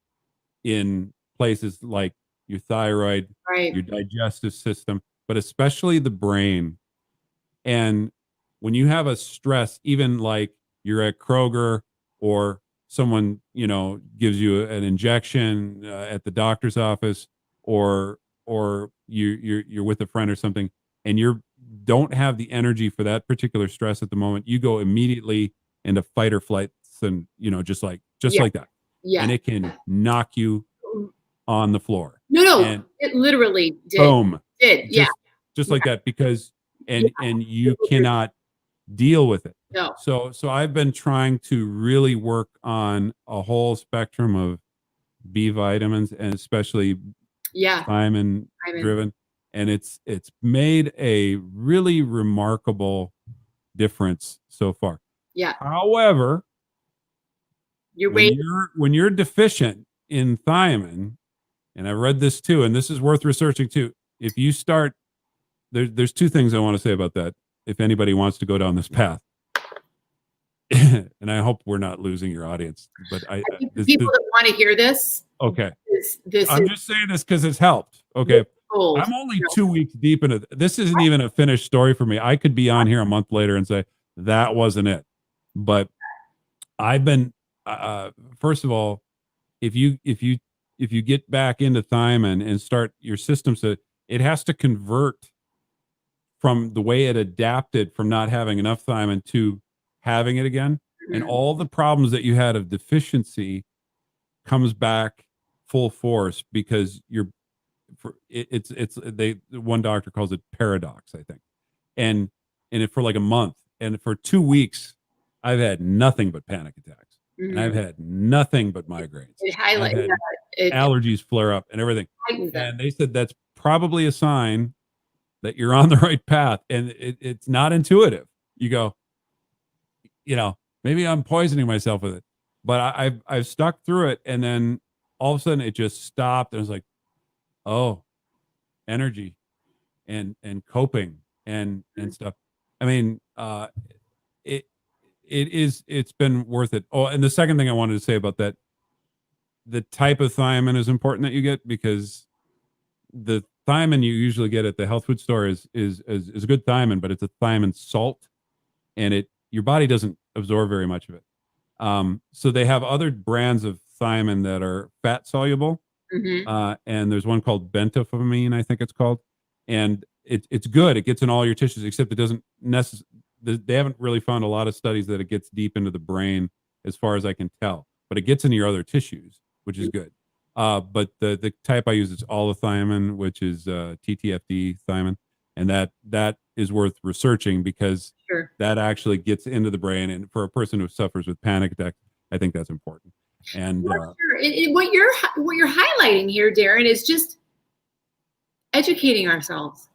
in places like your thyroid, Right. your digestive system, but especially the brain. And when you have a stress, even like you're at Kroger, or someone, gives you an injection at the doctor's office, or you're with a friend or something, and you don't have the energy for that particular stress at the moment, you go immediately into fight or flight, and just Yeah. like that. Yeah. And it can knock you on the floor. No. And It literally did. boom, Yeah. just like that, because Yeah. and you cannot deal with it. No. So I've been trying to really work on a whole spectrum of B vitamins, and especially Yeah. thiamine Ivan. driven, and it's made a really remarkable difference so far. Yeah. However, You're when waiting. you're deficient in thiamine, and I read this too, and this is worth researching too. If you start there's two things I want to say about that, if anybody wants to go down this path. And I hope we're not losing your audience, but I think the people that want to hear this. Okay. This I'm is just saying this because it's helped. Okay. gold. I'm only 2 weeks deep into this. Isn't even a finished story for me. I could be on here a month later and say that wasn't it. But I've been, first of all, if you get back into thiamine and start your system, so it has to convert from the way it adapted from not having enough thiamine to having it again. And all the problems that you had of deficiency comes back full force because one doctor calls it paradox, I think. And it for like a month, and for 2 weeks, I've had nothing but panic attacks, and I've had nothing but migraines. It highlights allergies flare up and everything. And they said that's probably a sign that you're on the right path. And it's not intuitive. You go, maybe I'm poisoning myself with it, but I've stuck through it. And then all of a sudden it just stopped. And I was like, oh, energy and coping and stuff. I mean, it's been worth it. Oh, and the second thing I wanted to say about that, the type of thiamine is important that you get, because the thiamine you usually get at the health food store is a good thiamine, but it's a thiamine salt, and your body doesn't absorb very much of it. So they have other brands of thiamine that are fat soluble, and there's one called bentophamine, I think it's called, and it's good. It gets in all your tissues, except it doesn't necessarily. They haven't really found a lot of studies that it gets deep into the brain, as far as I can tell, but it gets into your other tissues, which is good. But the type I use is allithiamine, which is TTFD thiamine, and that is worth researching, because that actually gets into the brain, and for a person who suffers with panic attacks, I think that's important. And what you're highlighting here, Daren, is just educating ourselves.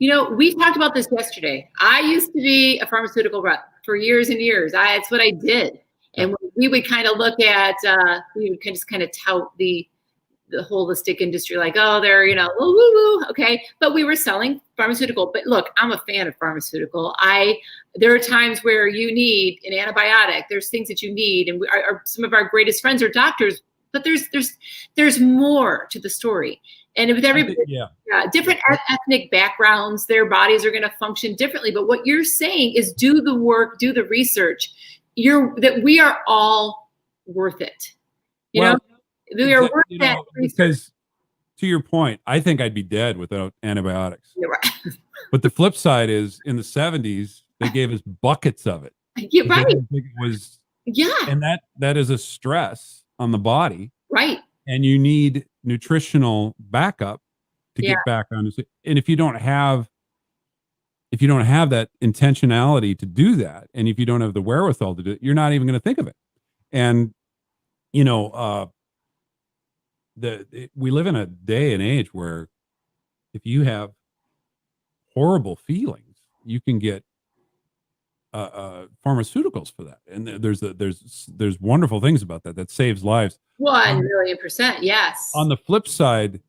We talked about this yesterday. I used to be a pharmaceutical rep for years and years. It's what I did. And we would kind of look at, we would just kind of tout the holistic industry, like, oh, they're, woo, woo, woo, okay. But we were selling pharmaceutical. But look, I'm a fan of pharmaceutical. There are times where you need an antibiotic. There's things that you need. And some of our greatest friends are doctors, but there's more to the story. And with everybody, different ethnic backgrounds, their bodies are going to function differently. But what you're saying is do the work, do the research. That we are all worth it. We are worth that. Because to your point, I think I'd be dead without antibiotics. You're right. But the flip side is, in the 70s, they gave us buckets of it. You're right. It was, and that is a stress on the body. Right. And you need nutritional backup to get back on. And if you don't have that intentionality to do that, and if you don't have the wherewithal to do it, you're not even going to think of it. And we live in a day and age where if you have horrible feelings, you can get pharmaceuticals for that, and there's wonderful things about that saves lives. 1,000,000%, yes. On the flip side,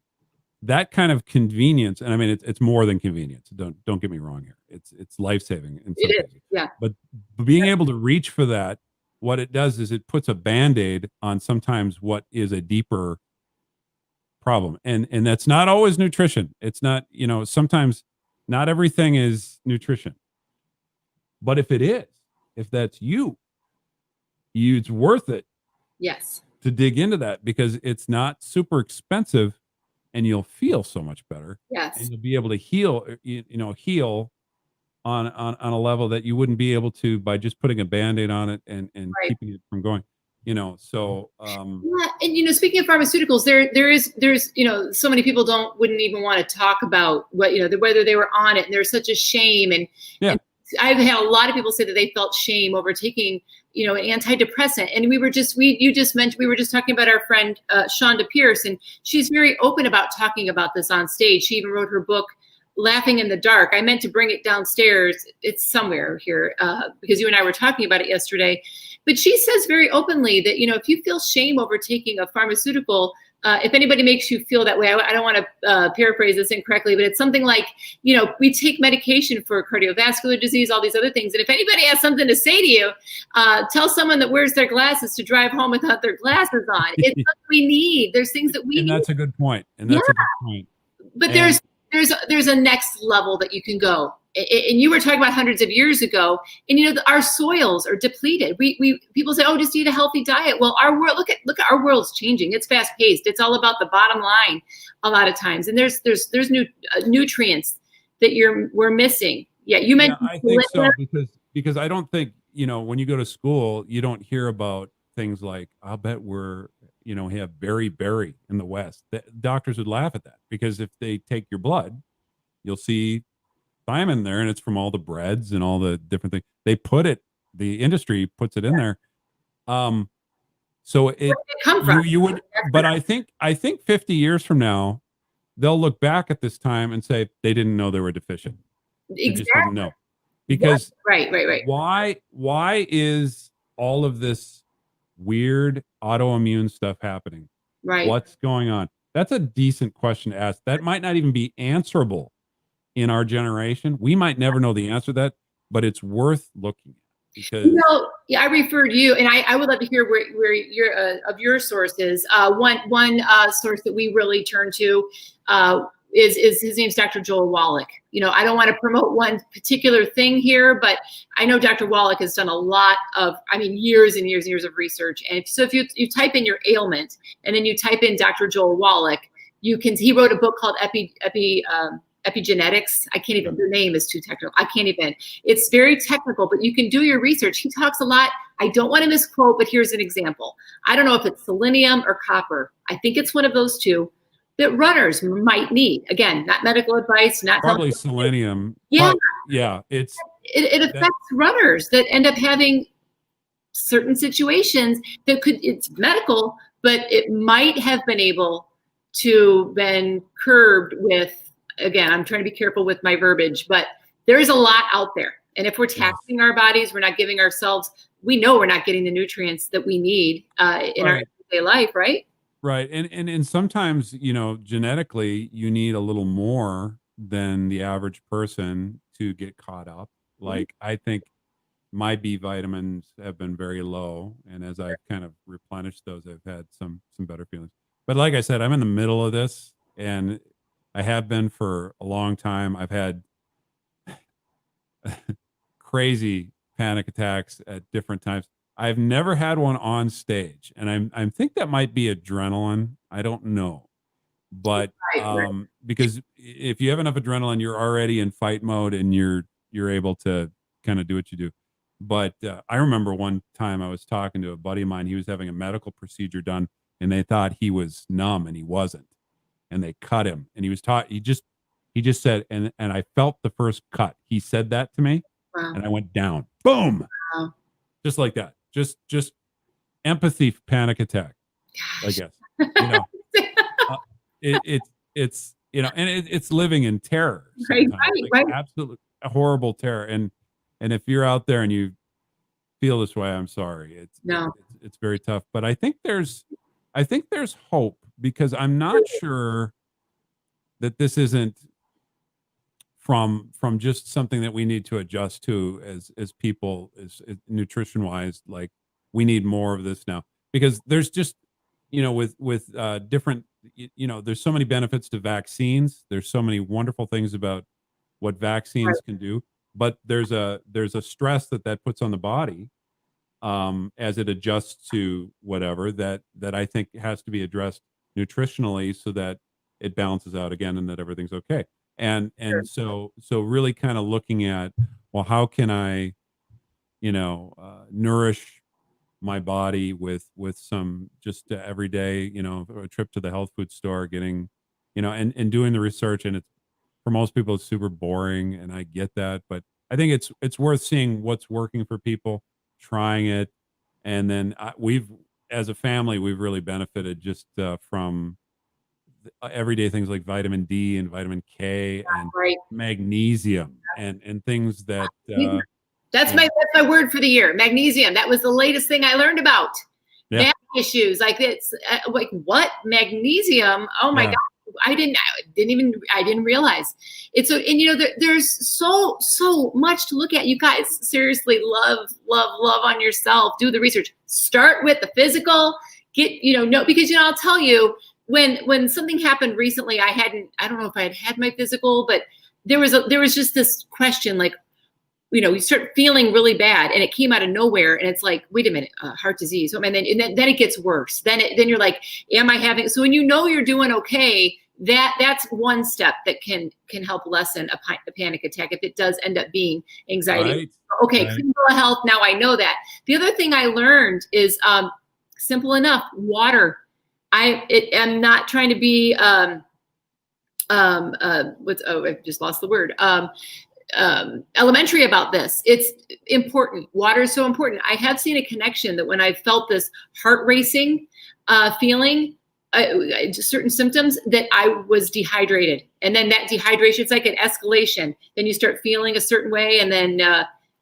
that kind of convenience, and I mean it's more than convenience. Don't get me wrong here. It's life saving in some cases. Yeah. But being able to reach for that, what it does is it puts a Band-Aid on sometimes what is a deeper problem, and that's not always nutrition. It's not, sometimes not everything is nutrition. But if that's it's worth it. Yes. To dig into that, because it's not super expensive, and you'll feel so much better. Yes. And you'll be able to heal on a level that you wouldn't be able to by just putting a Band-Aid on it and keeping it from going. So and speaking of pharmaceuticals, there's so many people wouldn't even want to talk about whether they were on it, and there's such a shame. And I've had a lot of people say that they felt shame over taking, an antidepressant. And we were just talking about our friend, Shonda Pierce, and she's very open about talking about this on stage. She even wrote her book, Laughing in the Dark. I meant to bring it downstairs. It's somewhere here, because you and I were talking about it yesterday. But she says very openly that, if you feel shame over taking a pharmaceutical, if anybody makes you feel that way, I don't want to paraphrase this incorrectly, but it's something like, we take medication for cardiovascular disease, all these other things. And if anybody has something to say to you, tell someone that wears their glasses to drive home without their glasses on. It's what we need. There's things that we need. And that's a good point. And that's a good point. But there's a next level that you can go. and you were talking about hundreds of years ago, and our soils are depleted. We people say, oh, just eat a healthy diet. Well, our world, look at our world's changing. It's fast paced. It's all about the bottom line a lot of times, and there's new nutrients that we're missing. Yeah, you mentioned. Yeah, I think so, because I don't think, when you go to school, you don't hear about things like, I'll bet we're, have berry in the West. Doctors would laugh at that, because if they take your blood, you'll see thiamine there, and it's from all the breads and all the different things. The industry puts it in there. So Where did it come from? you would, but I think 50 years from now, they'll look back at this time and say they didn't know they were deficient. They just didn't know. Because right. Why is all of this weird autoimmune stuff happening? Right. What's going on? That's a decent question to ask. That might not even be answerable in our generation. We might never know the answer to that, but it's worth looking at. Because I referred you, and I would love to hear where your sources. One source that we really turn to is his name's Dr. Joel Wallach. I don't want to promote one particular thing here, but I know Dr. Wallach has done a lot of, years and years and years of research. And so if you type in your ailment and then you type in Dr. Joel Wallach, he wrote a book called Epigenetics. I can't even, the name is too technical. It's very technical, but you can do your research. He talks a lot. I don't want to misquote, but here's an example. I don't know if it's selenium or copper. I think it's one of those two that runners might need. Again, not medical advice, not probably selenium. Yeah. Yeah. It affects runners that end up having certain situations that it's medical, but it might have been able to been curbed with, again, I'm trying to be careful with my verbiage, but there's a lot out there. And if we're taxing our bodies, we're not giving ourselves, we know we're not getting the nutrients that we need in our everyday life, right? Right. And sometimes, genetically, you need a little more than the average person to get caught up. Like, I think my B vitamins have been very low. And as I've kind of replenished those, I've had some better feelings. But like I said, I'm in the middle of this, and I have been for a long time. I've had crazy panic attacks at different times. I've never had one on stage, and I think that might be adrenaline. I don't know, but because if you have enough adrenaline, you're already in fight mode, and you're able to kind of do what you do. But I remember one time I was talking to a buddy of mine. He was having a medical procedure done, and they thought he was numb, and he wasn't. And they cut him, and he was taught. He just said, and I felt the first cut. He said that to me, and I went down, boom, just like that. Just empathy, panic attack. Gosh. I guess it's and it's living in terror. Right. Absolute horrible terror. And if you're out there and you feel this way, I'm sorry. It's very tough. But I think there's hope, because I'm not sure that this isn't from just something that we need to adjust to as people, as nutrition wise. Like, we need more of this now, because there's just, with different, there's so many benefits to vaccines. There's so many wonderful things about what vaccines can do, but there's a stress that puts on the body as it adjusts to whatever that I think has to be addressed nutritionally, so that it balances out again and that everything's okay. And so really kind of looking at, well, how can I, nourish my body with some just everyday, a trip to the health food store, getting, and doing the research. And it's, for most people, it's super boring, and I get that, but I think it's worth seeing what's working for people, trying it. And then as a family, we've really benefited just from everyday things like vitamin D and vitamin K and magnesium and things that that's my word for the year, magnesium. That was the latest thing I learned about back issues. Like, it's like, what, magnesium? Oh my God. I didn't realize it's so, and there's so much to look at. You guys seriously love on yourself. Do the research. Start with the physical. Get because I'll tell you, when something happened recently, I don't know if I had my physical, but there was just this question, like, you start feeling really bad, and it came out of nowhere, and it's like, wait a minute, heart disease. And then it gets worse. Then you're like, am I having? So when you're doing okay, that's one step that can help lessen a panic attack if it does end up being anxiety. Right. Okay, right. Clinical health. Now I know that. The other thing I learned is simple enough: water. I'm not trying to be I just lost the word. Elementary about this. It's important. Water is so important. I have seen a connection that when I felt this heart racing feeling, certain symptoms, that I was dehydrated. And then that dehydration, it's like an escalation. Then you start feeling a certain way, and then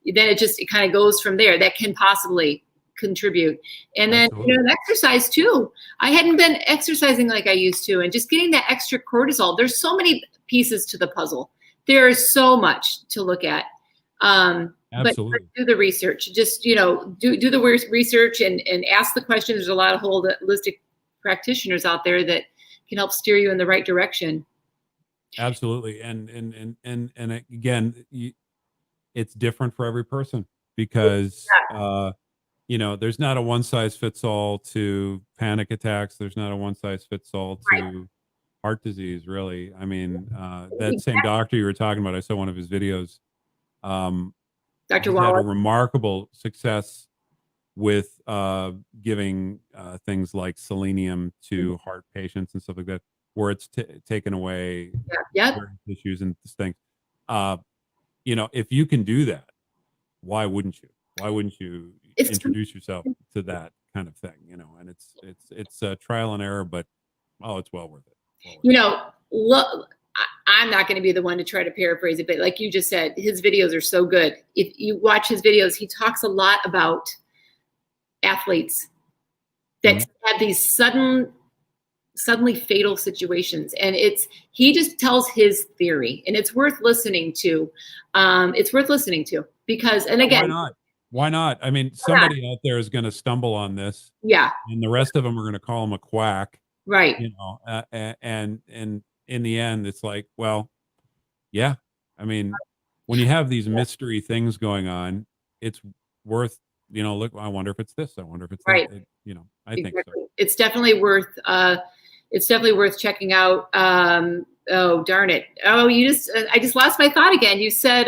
it kind of goes from there. That can possibly contribute. And then exercise too. I hadn't been exercising like I used to, and just getting that extra cortisol. There's so many pieces to the puzzle. There is so much to look at. But do the research. Just, do the research and ask the questions. There's a lot of holistic practitioners out there that can help steer you in the right direction. Absolutely. And again, it's different for every person, because, there's not a one size fits all to panic attacks. There's not a one size fits all to heart disease, really. I mean, that same doctor you were talking about, I saw one of his videos. Dr. Wallace had a remarkable success with giving things like selenium to heart patients and stuff like that, where it's taken away issues and things. If you can do that, why wouldn't you? Why wouldn't you introduce yourself to that kind of thing? And it's a trial and error, but it's well worth it. Look, I'm not going to be the one to try to paraphrase it, but like you just said, his videos are so good. If you watch his videos, he talks a lot about athletes that have these suddenly fatal situations. And he just tells his theory, and it's worth listening to. Because, and again, why not? I mean, somebody out there is going to stumble on this. Yeah. And the rest of them are going to call him a quack. Right. And in the end, it's like, well, yeah. I mean, when you have these mystery things going on, it's worth, look, I wonder if it's this. I wonder if it's right. That. I think so. It's definitely worth checking out. Oh, darn it. Oh, I just lost my thought again. You said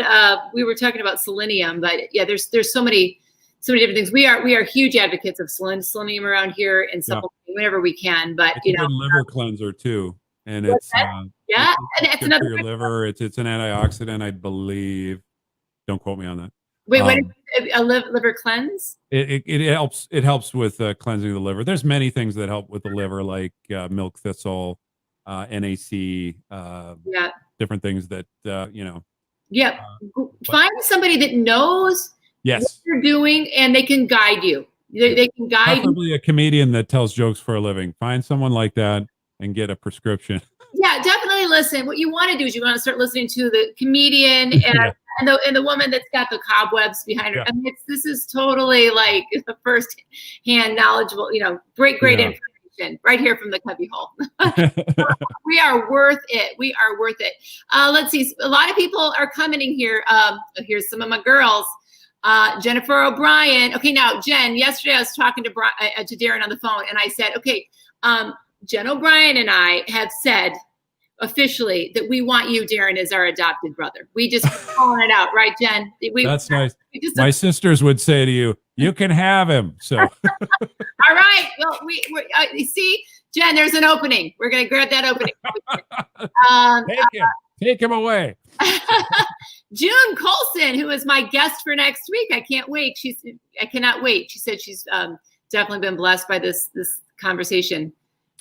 we were talking about selenium, but yeah, there's so many different things. We are huge advocates of selenium around here, and supplementing whenever we can. But it's a good liver cleanser too, and it's and it's good for your liver. It's an antioxidant, I believe. Don't quote me on that. Wait, what is a liver cleanse? It helps with cleansing the liver. There's many things that help with the liver, like milk thistle, NAC, different things that Yeah, find somebody that knows what you're doing, and they can guide you. They can guide. Preferably a comedian that tells jokes for a living. Find someone like that and get a prescription. Yeah, definitely listen. What you want to do is you want to start listening to the comedian and the woman that's got the cobwebs behind her. I mean, this is totally like first-hand knowledgeable. Great information right here from the cubby hole. We are worth it. We are worth it. Let's see. A lot of people are commenting here. Here's some of my girls. Jennifer O'Brien. Okay, now Jen. Yesterday I was talking to Daren on the phone, and I said, okay, Jen O'Brien and I have said officially that we want you, Daren, as our adopted brother. We just calling it out, right, Jen? That's nice. My sisters would say to you, "You can have him." So, all right. Well, we see, Jen. There's an opening. We're gonna grab that opening. Take him away. June Colson, who is my guest for next week. I can't wait. I cannot wait. She said she's definitely been blessed by this conversation.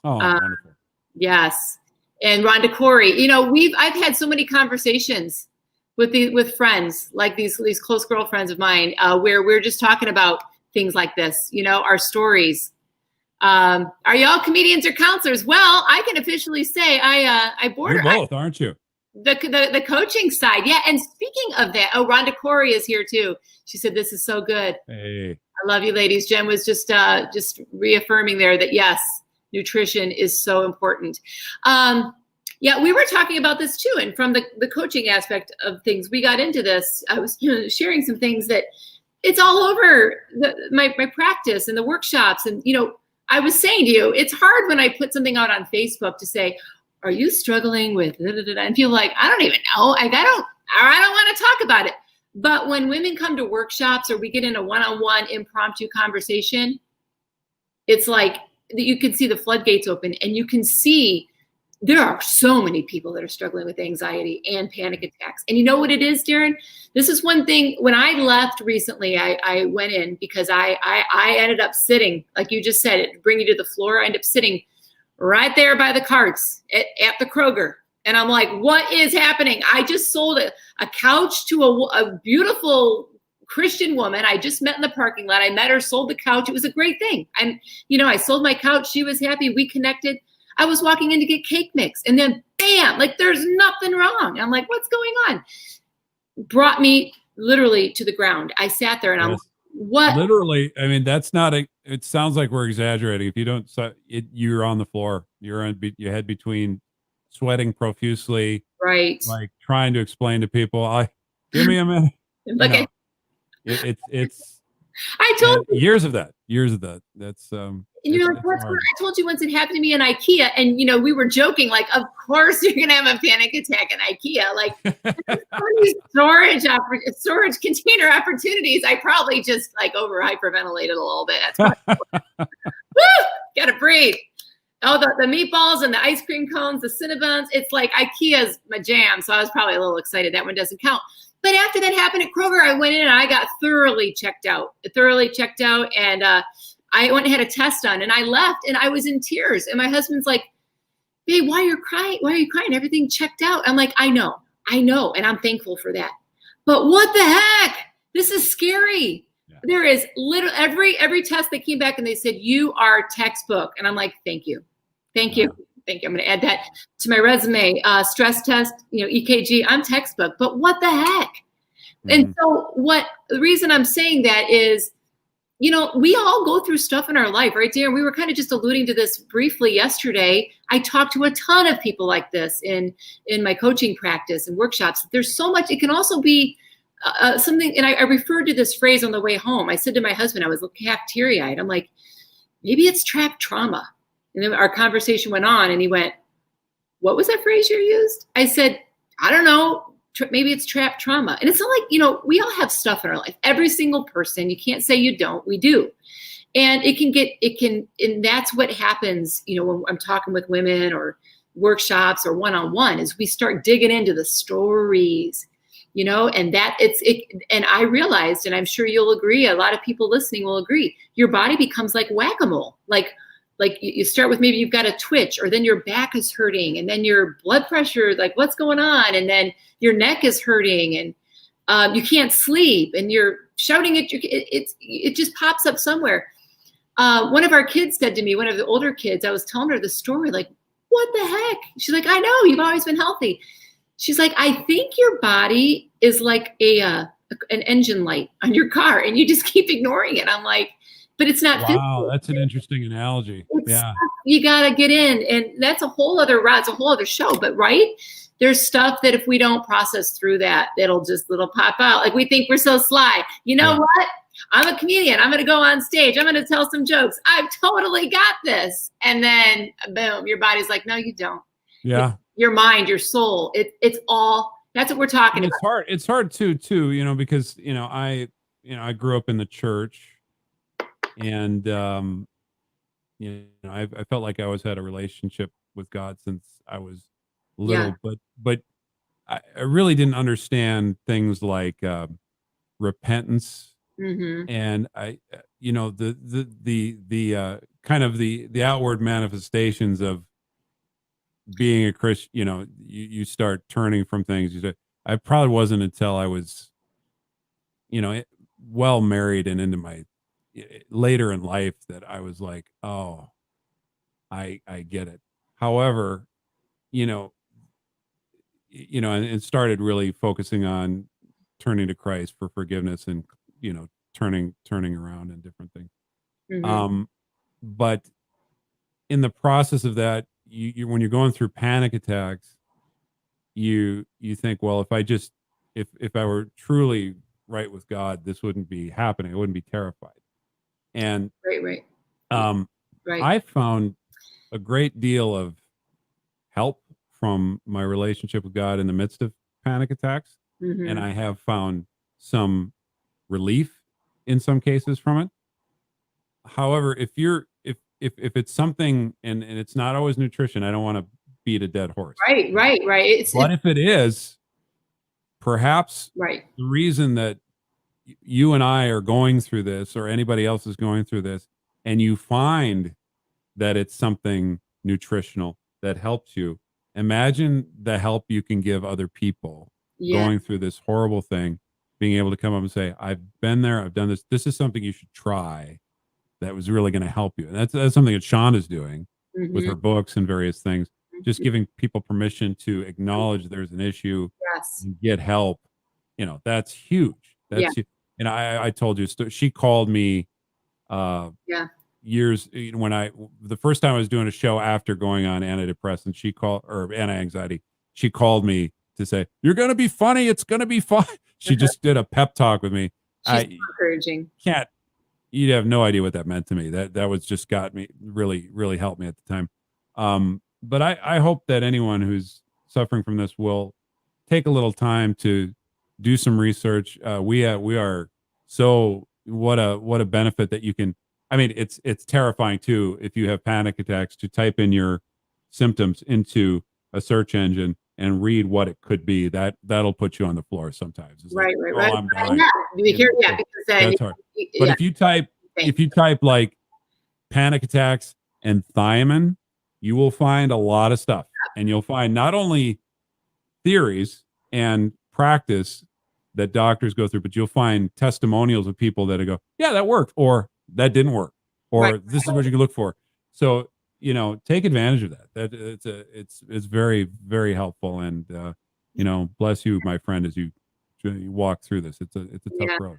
Oh, wonderful. Yes. And Rhonda Corey, I've had so many conversations with friends, like these close girlfriends of mine, where we're just talking about things like this, our stories. Are y'all comedians or counselors? Well, I can officially say I border. You're both, aren't you? The coaching side. Yeah. And speaking of that, Rhonda Corey is here too. She said, this is so good. Hey. I love you, ladies. Jen was just reaffirming there that yes, nutrition is so important. Yeah, we were talking about this too. And from the coaching aspect of things, we got into this. I was sharing some things that it's all over my practice and the workshops. And, I was saying to you, it's hard when I put something out on Facebook to say, are you struggling with, and people like, I don't even know. I don't want to talk about it. But when women come to workshops or we get in a one-on-one impromptu conversation, it's like you can see the floodgates open, and you can see there are so many people that are struggling with anxiety and panic attacks. And you know what it is, Daren? This is one thing. When I left recently, I went in because I ended up sitting, like you just said, it bring you to the floor. I ended up sitting right there by the carts at the Kroger. And I'm like, what is happening? I just sold a couch to a beautiful Christian woman I just met in the parking lot. I met her, sold the couch. It was a great thing. I sold my couch. She was happy. We connected. I was walking in to get cake mix, and then bam, like there's nothing wrong. I'm like, what's going on? Brought me literally to the ground. I sat there and I'm like, what? Literally, I mean, that's not it sounds like we're exaggerating. If you don't, you're on the floor. You're on your head between, sweating profusely. Right. Like trying to explain to people, give me a minute. Okay. It's I told you. Years of that. That's and you're like, what's going on? I told you once it happened to me in IKEA, and we were joking, like, of course you're gonna have a panic attack in IKEA. Like storage container opportunities. I probably just like over hyperventilated a little bit. That's woo! Gotta breathe. Oh, the meatballs and the ice cream cones, the Cinnabons. It's like IKEA's my jam. So I was probably a little excited. That one doesn't count. But after that happened at Kroger, I went in and I got thoroughly checked out. And I went and had a test done, and I left and I was in tears. And my husband's like, babe, why are you crying? Why are you crying? Everything checked out. I'm like, I know. And I'm thankful for that. But what the heck? This is scary. Yeah. There is every test that came back and they said, you are textbook. And I'm like, thank you. I'm going to add that to my resume. Stress test, EKG, I'm textbook, but what the heck? Mm-hmm. And so the reason I'm saying that is, we all go through stuff in our life, right, Daren? We were kind of just alluding to this briefly yesterday. I talked to a ton of people like this in my coaching practice and workshops. There's so much. It can also be something, and I referred to this phrase on the way home. I said to my husband, I was half teary-eyed. I'm like, maybe it's trapped trauma. And then our conversation went on, and he went, what was that phrase you used? I said, I don't know. Maybe it's trapped trauma. And it's not like, we all have stuff in our life. Every single person, you can't say you don't, we do. And and that's what happens, when I'm talking with women or workshops or one-on-one, is we start digging into the stories, and and I realized, and I'm sure you'll agree, a lot of people listening will agree, your body becomes like whack-a-mole. Like you start with, maybe you've got a twitch, or then your back is hurting, and then your blood pressure, like what's going on? And then your neck is hurting, and you can't sleep, and you're shouting at it just pops up somewhere. One of our kids said to me, one of the older kids, I was telling her the story, like, what the heck? She's like, I know, you've always been healthy. She's like, I think your body is like an engine light on your car, and you just keep ignoring it. I'm like, but it's not. Wow, physical. That's an interesting analogy. Yeah, you got to get in, and that's a whole other route. It's a whole other show. But right, there's stuff that if we don't process through that, it'll pop out. Like we think we're so sly. You know what? I'm a comedian. I'm going to go on stage. I'm going to tell some jokes. I've totally got this. And then boom, your body's like, no, you don't. Yeah. Your mind, your soul. It's all. That's what we're talking about. It's hard too, because I grew up in the church. And, I felt like I always had a relationship with God since I was little, but I really didn't understand things like repentance. Mm-hmm. And the kind of the outward manifestations of being a Christian, you start turning from things. I probably wasn't until I was, well married and into my later in life that I was like, oh, I get it. However, and started really focusing on turning to Christ for forgiveness and, turning around and different things. Mm-hmm. But in the process of that, when you're going through panic attacks, you think, well, if I were truly right with God, this wouldn't be happening. I wouldn't be terrified. And Right. I found a great deal of help from my relationship with God in the midst of panic attacks. Mm-hmm. And I have found some relief in some cases from it. However, if it's something, and it's not always nutrition, I don't want to beat a dead horse. Right. But if it is, perhaps right. the reason that you and I are going through this, or anybody else is going through this, and you find that it's something nutritional that helps you, imagine the help you can give other people going through this horrible thing, being able to come up and say, I've been there, I've done this. This is something you should try that was really going to help you. And that's something that Sean is doing with her books and various things, just giving people permission to acknowledge there's an issue and get help. That's huge. That's huge. And I told you, she called me years when the first time I was doing a show after going on antidepressant, or anti-anxiety, she called me to say, you're going to be funny. It's going to be fun. She just did a pep talk with me. She's encouraging. You have no idea what that meant to me. That was just got me really, really helped me at the time. But I hope that anyone who's suffering from this will take a little time to do some research. We are so what a benefit that you can. I mean, it's terrifying too if you have panic attacks to type in your symptoms into a search engine and read what it could be. That'll put you on the floor sometimes. It's right. I'm dying. Because that's hard. But if you type like panic attacks and thiamine, you will find a lot of stuff, and you'll find not only theories and practice that doctors go through, but you'll find testimonials of people that go, yeah, that worked, or that didn't work, or this is what you can look for. So, take advantage of that. It's very, very helpful. And, bless you, my friend, as you walk through this. It's a tough road.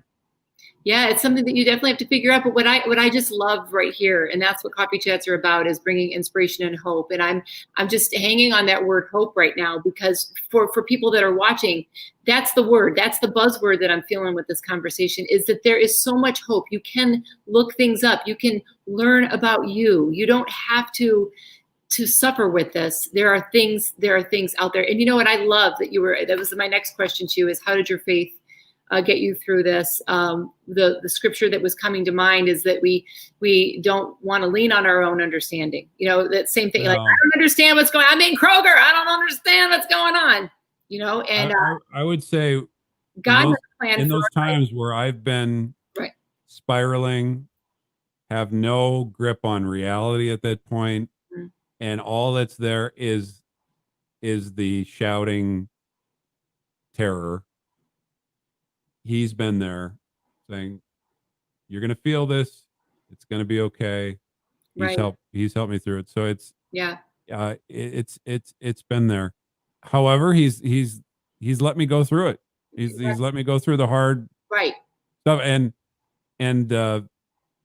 Yeah, it's something that you definitely have to figure out. But what I just love right here, and that's what Coffee Chats are about, is bringing inspiration and hope. And I'm just hanging on that word hope right now, because for people that are watching, that's the word, that's the buzzword that I'm feeling with this conversation, is that there is so much hope. You can look things up. You can learn about you. You don't have to suffer with this. There are things out there. And you know what? I love that was my next question to you, is how did your faith get you through this? The scripture that was coming to mind is that we don't want to lean on our own understanding. That same thing. Like, I don't understand what's going on. I'm in Kroger. I don't understand what's going on. And I would say God has a plan in those times where I've been spiraling, have no grip on reality at that point, and all that's there is the shouting terror. He's been there saying, you're going to feel this. It's going to be okay. He's helped me through it. So it's been there. However, he's let me go through it. He's let me go through the hard stuff, and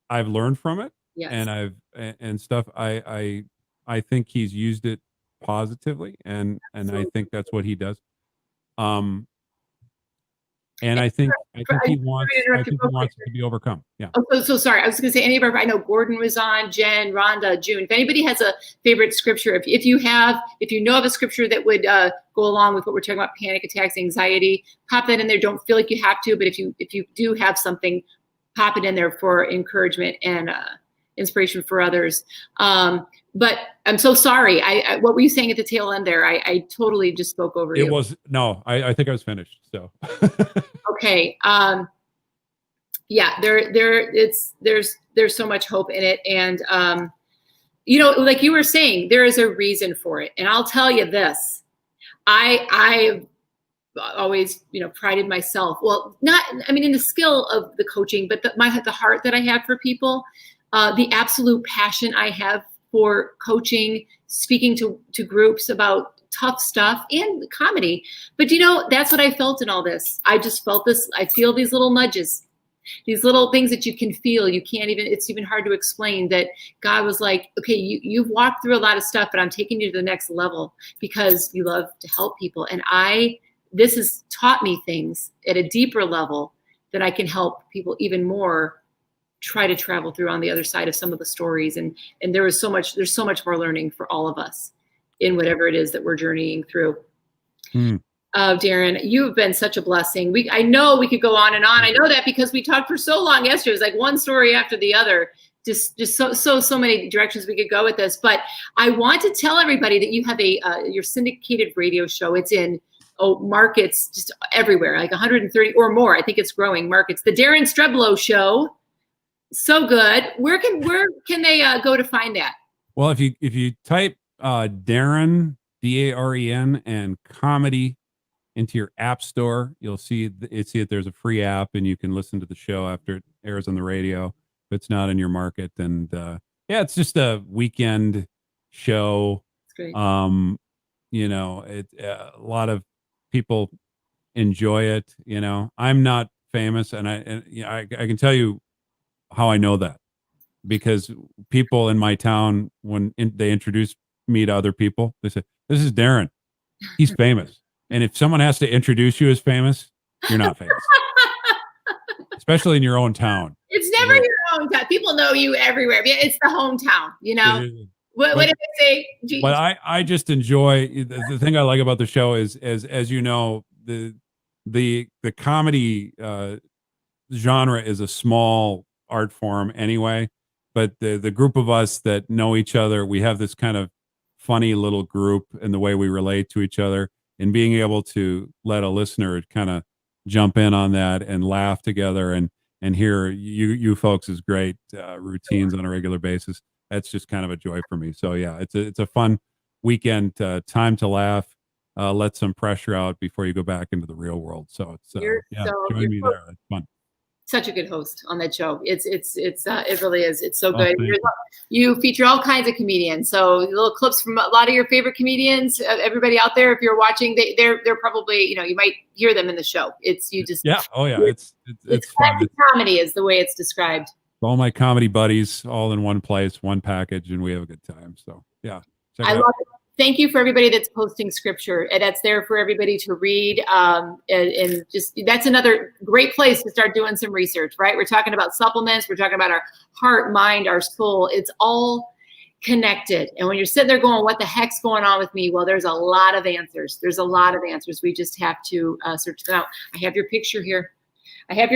I've learned from it. And and stuff. I think he's used it positively, and I think that's what he does. And I think he wants it to be overcome. Yeah. Oh, so sorry. I was going to say, I know Gordon was on, Jen, Rhonda, June. If anybody has a favorite scripture, if you know of a scripture that would go along with what we're talking about, panic attacks, anxiety, pop that in there. Don't feel like you have to, but if you do have something, pop it in there for encouragement and inspiration for others. But I'm so sorry. I what were you saying at the tail end there? I totally just spoke over you. I think I was finished. So. Okay. There's so much hope in it. And, like you were saying, there is a reason for it. And I'll tell you this, I've always, prided myself. Well, in the skill of the coaching, but the heart that I have for people, the absolute passion I have for coaching, speaking to groups about tough stuff and comedy. But that's what I felt in all this. I just felt this. I feel these little nudges. These little things that you can feel, you can't even, it's even hard to explain, that God was like, okay, you've walked through a lot of stuff, but I'm taking you to the next level because you love to help people. And this has taught me things at a deeper level that I can help people even more try to travel through on the other side of some of the stories. And there's so much more learning for all of us in whatever it is that we're journeying through. Daren, you have been such a blessing. I know we could go on and on. I know that because we talked for so long yesterday. It was like one story after the other. Just so many directions we could go with this. But I want to tell everybody that you have your syndicated radio show. It's in markets just everywhere, like 130 or more. I think it's growing markets. The Daren Streblow Show, so good. Where can they go to find that? Well, if you type Daren, Daren, and comedy into your app store, you'll see that there's a free app, and you can listen to the show after it airs on the radio if it's not in your market. And yeah, it's just a weekend show. That's great. A lot of people enjoy it. I'm not famous, and I can tell you how I know that, because people in my town, when they introduce me to other people, they say, "This is Daren. He's famous." And if someone has to introduce you as famous, you're not famous, especially in your own town. It's never your own town. People know you everywhere. It's the hometown, What did they say? But I just enjoy the thing I like about the show is, as you know, the comedy genre is a small art form anyway. But the group of us that know each other, we have this kind of funny little group in the way we relate to each other. And being able to let a listener kind of jump in on that and laugh together and hear you folks' great routines on a regular basis, that's just kind of a joy for me. So yeah, it's a fun weekend, time to laugh, let some pressure out before you go back into the real world. So it's join me there. It's fun. Such a good host on that show. It really is. It's so good. You feature all kinds of comedians. So little clips from a lot of your favorite comedians. Everybody out there, if you're watching, they're probably, you might hear them in the show. It's you just it's fun. Comedy is the way it's described. All my comedy buddies all in one place, one package, and we have a good time. So yeah, I love it. Thank you for everybody that's posting scripture. That's there for everybody to read. And just, that's another great place to start doing some research, right? We're talking about supplements. We're talking about our heart, mind, our soul. It's all connected. And when you're sitting there going, what the heck's going on with me? Well, there's a lot of answers. There's a lot of answers. We just have to search them out. I have your picture here. I'm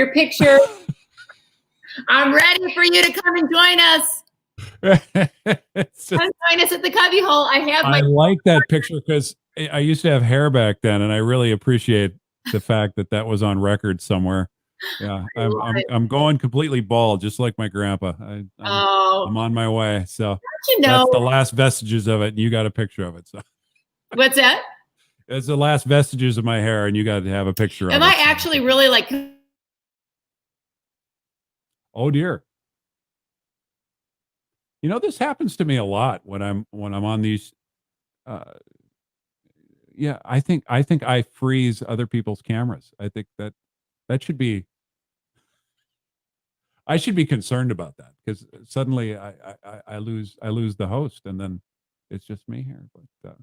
ready for you to come and join us. Join us at the Cubby Hole. I like that picture because I used to have hair back then, and I really appreciate the fact that was on record somewhere. Yeah, I'm going completely bald, just like my grandpa. I'm on my way. So that's the last vestiges of it, and you got a picture of it. So what's that? It's the last vestiges of my hair, and you got to have a picture of it. Am I actually really like? Oh dear. This happens to me a lot when I'm on these. Yeah, I think I freeze other people's cameras. I think that should be. I should be concerned about that, because suddenly I lose the host, and then it's just me here. But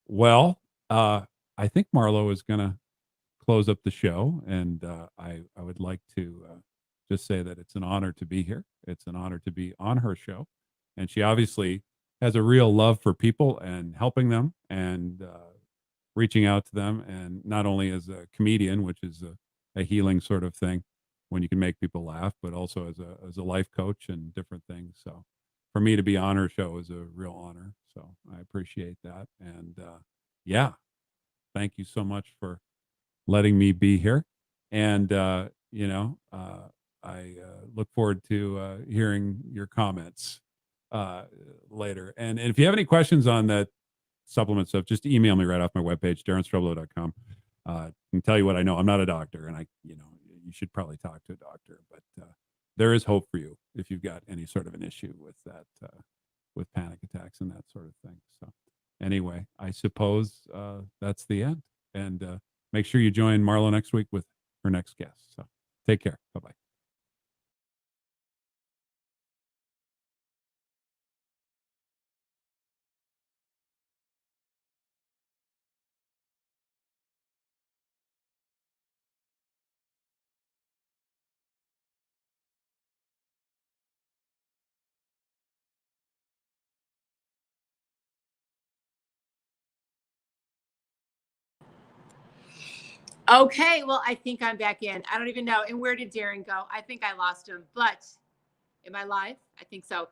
well, I think Marlo is gonna close up the show, and I would like to just say that it's an honor to be here. It's an honor to be on her show, and she obviously has a real love for people and helping them and reaching out to them, and not only as a comedian, which is a healing sort of thing when you can make people laugh, but also as a life coach and different things. So for me to be on her show is a real honor. So I appreciate that. And yeah, thank you so much for letting me be here. And, I look forward to hearing your comments later. And if you have any questions on that supplement stuff, just email me right off my webpage, DarenStreblow.com. I can tell you what I know. I'm not a doctor, and you should probably talk to a doctor, but there is hope for you if you've got any sort of an issue with that, with panic attacks and that sort of thing. So anyway, I suppose that's the end. And make sure you join Marlo next week with her next guest. So take care. Bye-bye. Okay, well, I think I'm back in. I don't even know. And where did Daren go? I think I lost him, but am I live? I think so.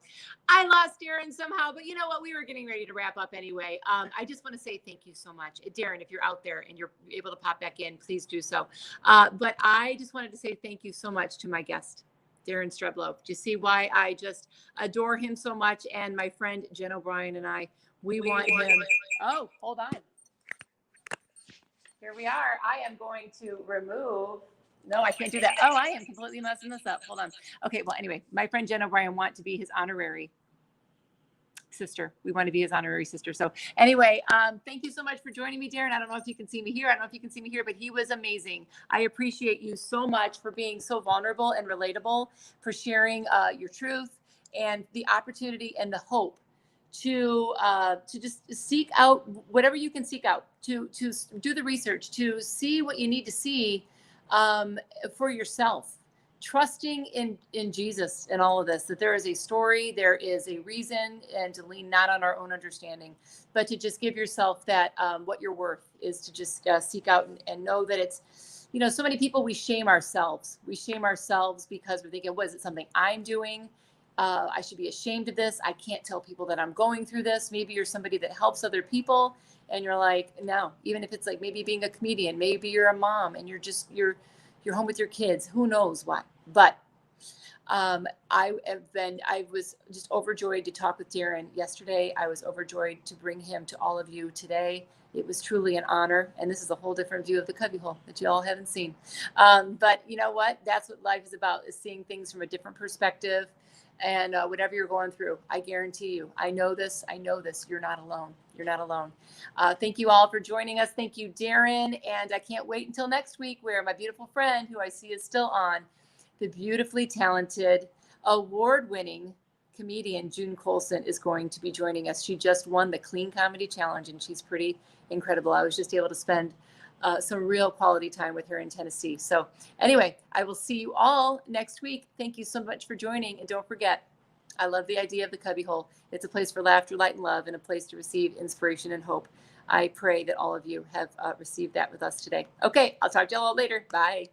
I lost Daren somehow, but you know what? We were getting ready to wrap up anyway. I just want to say thank you so much. Daren, if you're out there and you're able to pop back in, please do so. But I just wanted to say thank you so much to my guest, Daren Streblow. Do you see why I just adore him so much? And my friend Jen O'Brien and I, we want him. Oh, hold on. Here we are. I am going to remove. No, I can't do that. Oh, I am completely messing this up. Hold on. Okay. Well, anyway, my friend Jen O'Brien want to be his honorary sister. We want to be his honorary sister. So anyway, thank you so much for joining me, Daren. I don't know if you can see me here. I don't know if you can see me here, but he was amazing. I appreciate you so much for being so vulnerable and relatable, for sharing your truth and the opportunity and the hope to just seek out whatever you can seek out, to do the research, to see what you need to see for yourself, trusting in Jesus and all of this, that there is a story, there is a reason, and to lean not on our own understanding, but to just give yourself that what you're worth is to just seek out and know that it's, you know, so many people, we shame ourselves. We shame ourselves because we're thinking, was it something I'm doing? I should be ashamed of this. I can't tell people that I'm going through this. Maybe you're somebody that helps other people and you're like, no, even if it's like maybe being a comedian, maybe you're a mom and you're home with your kids, who knows what. But I was just overjoyed to talk with Daren yesterday. I was overjoyed to bring him to all of you today. It was truly an honor. And this is a whole different view of the cubbyhole that you all haven't seen. But you know what? That's what life is about, is seeing things from a different perspective. And whatever you're going through, I guarantee you, I know this, you're not alone. You're not alone. Thank you all for joining us. Thank you, Daren. And I can't wait until next week, where my beautiful friend, who I see is still on, the beautifully talented, award-winning comedian June Colson is going to be joining us. She just won the Clean Comedy Challenge, and she's pretty incredible. I was just able to spend some real quality time with her in Tennessee. So anyway, I will see you all next week. Thank you so much for joining. And don't forget, I love the idea of the cubbyhole. It's a place for laughter, light, and love, and a place to receive inspiration and hope. I pray that all of you have received that with us today. Okay, I'll talk to you all later. Bye.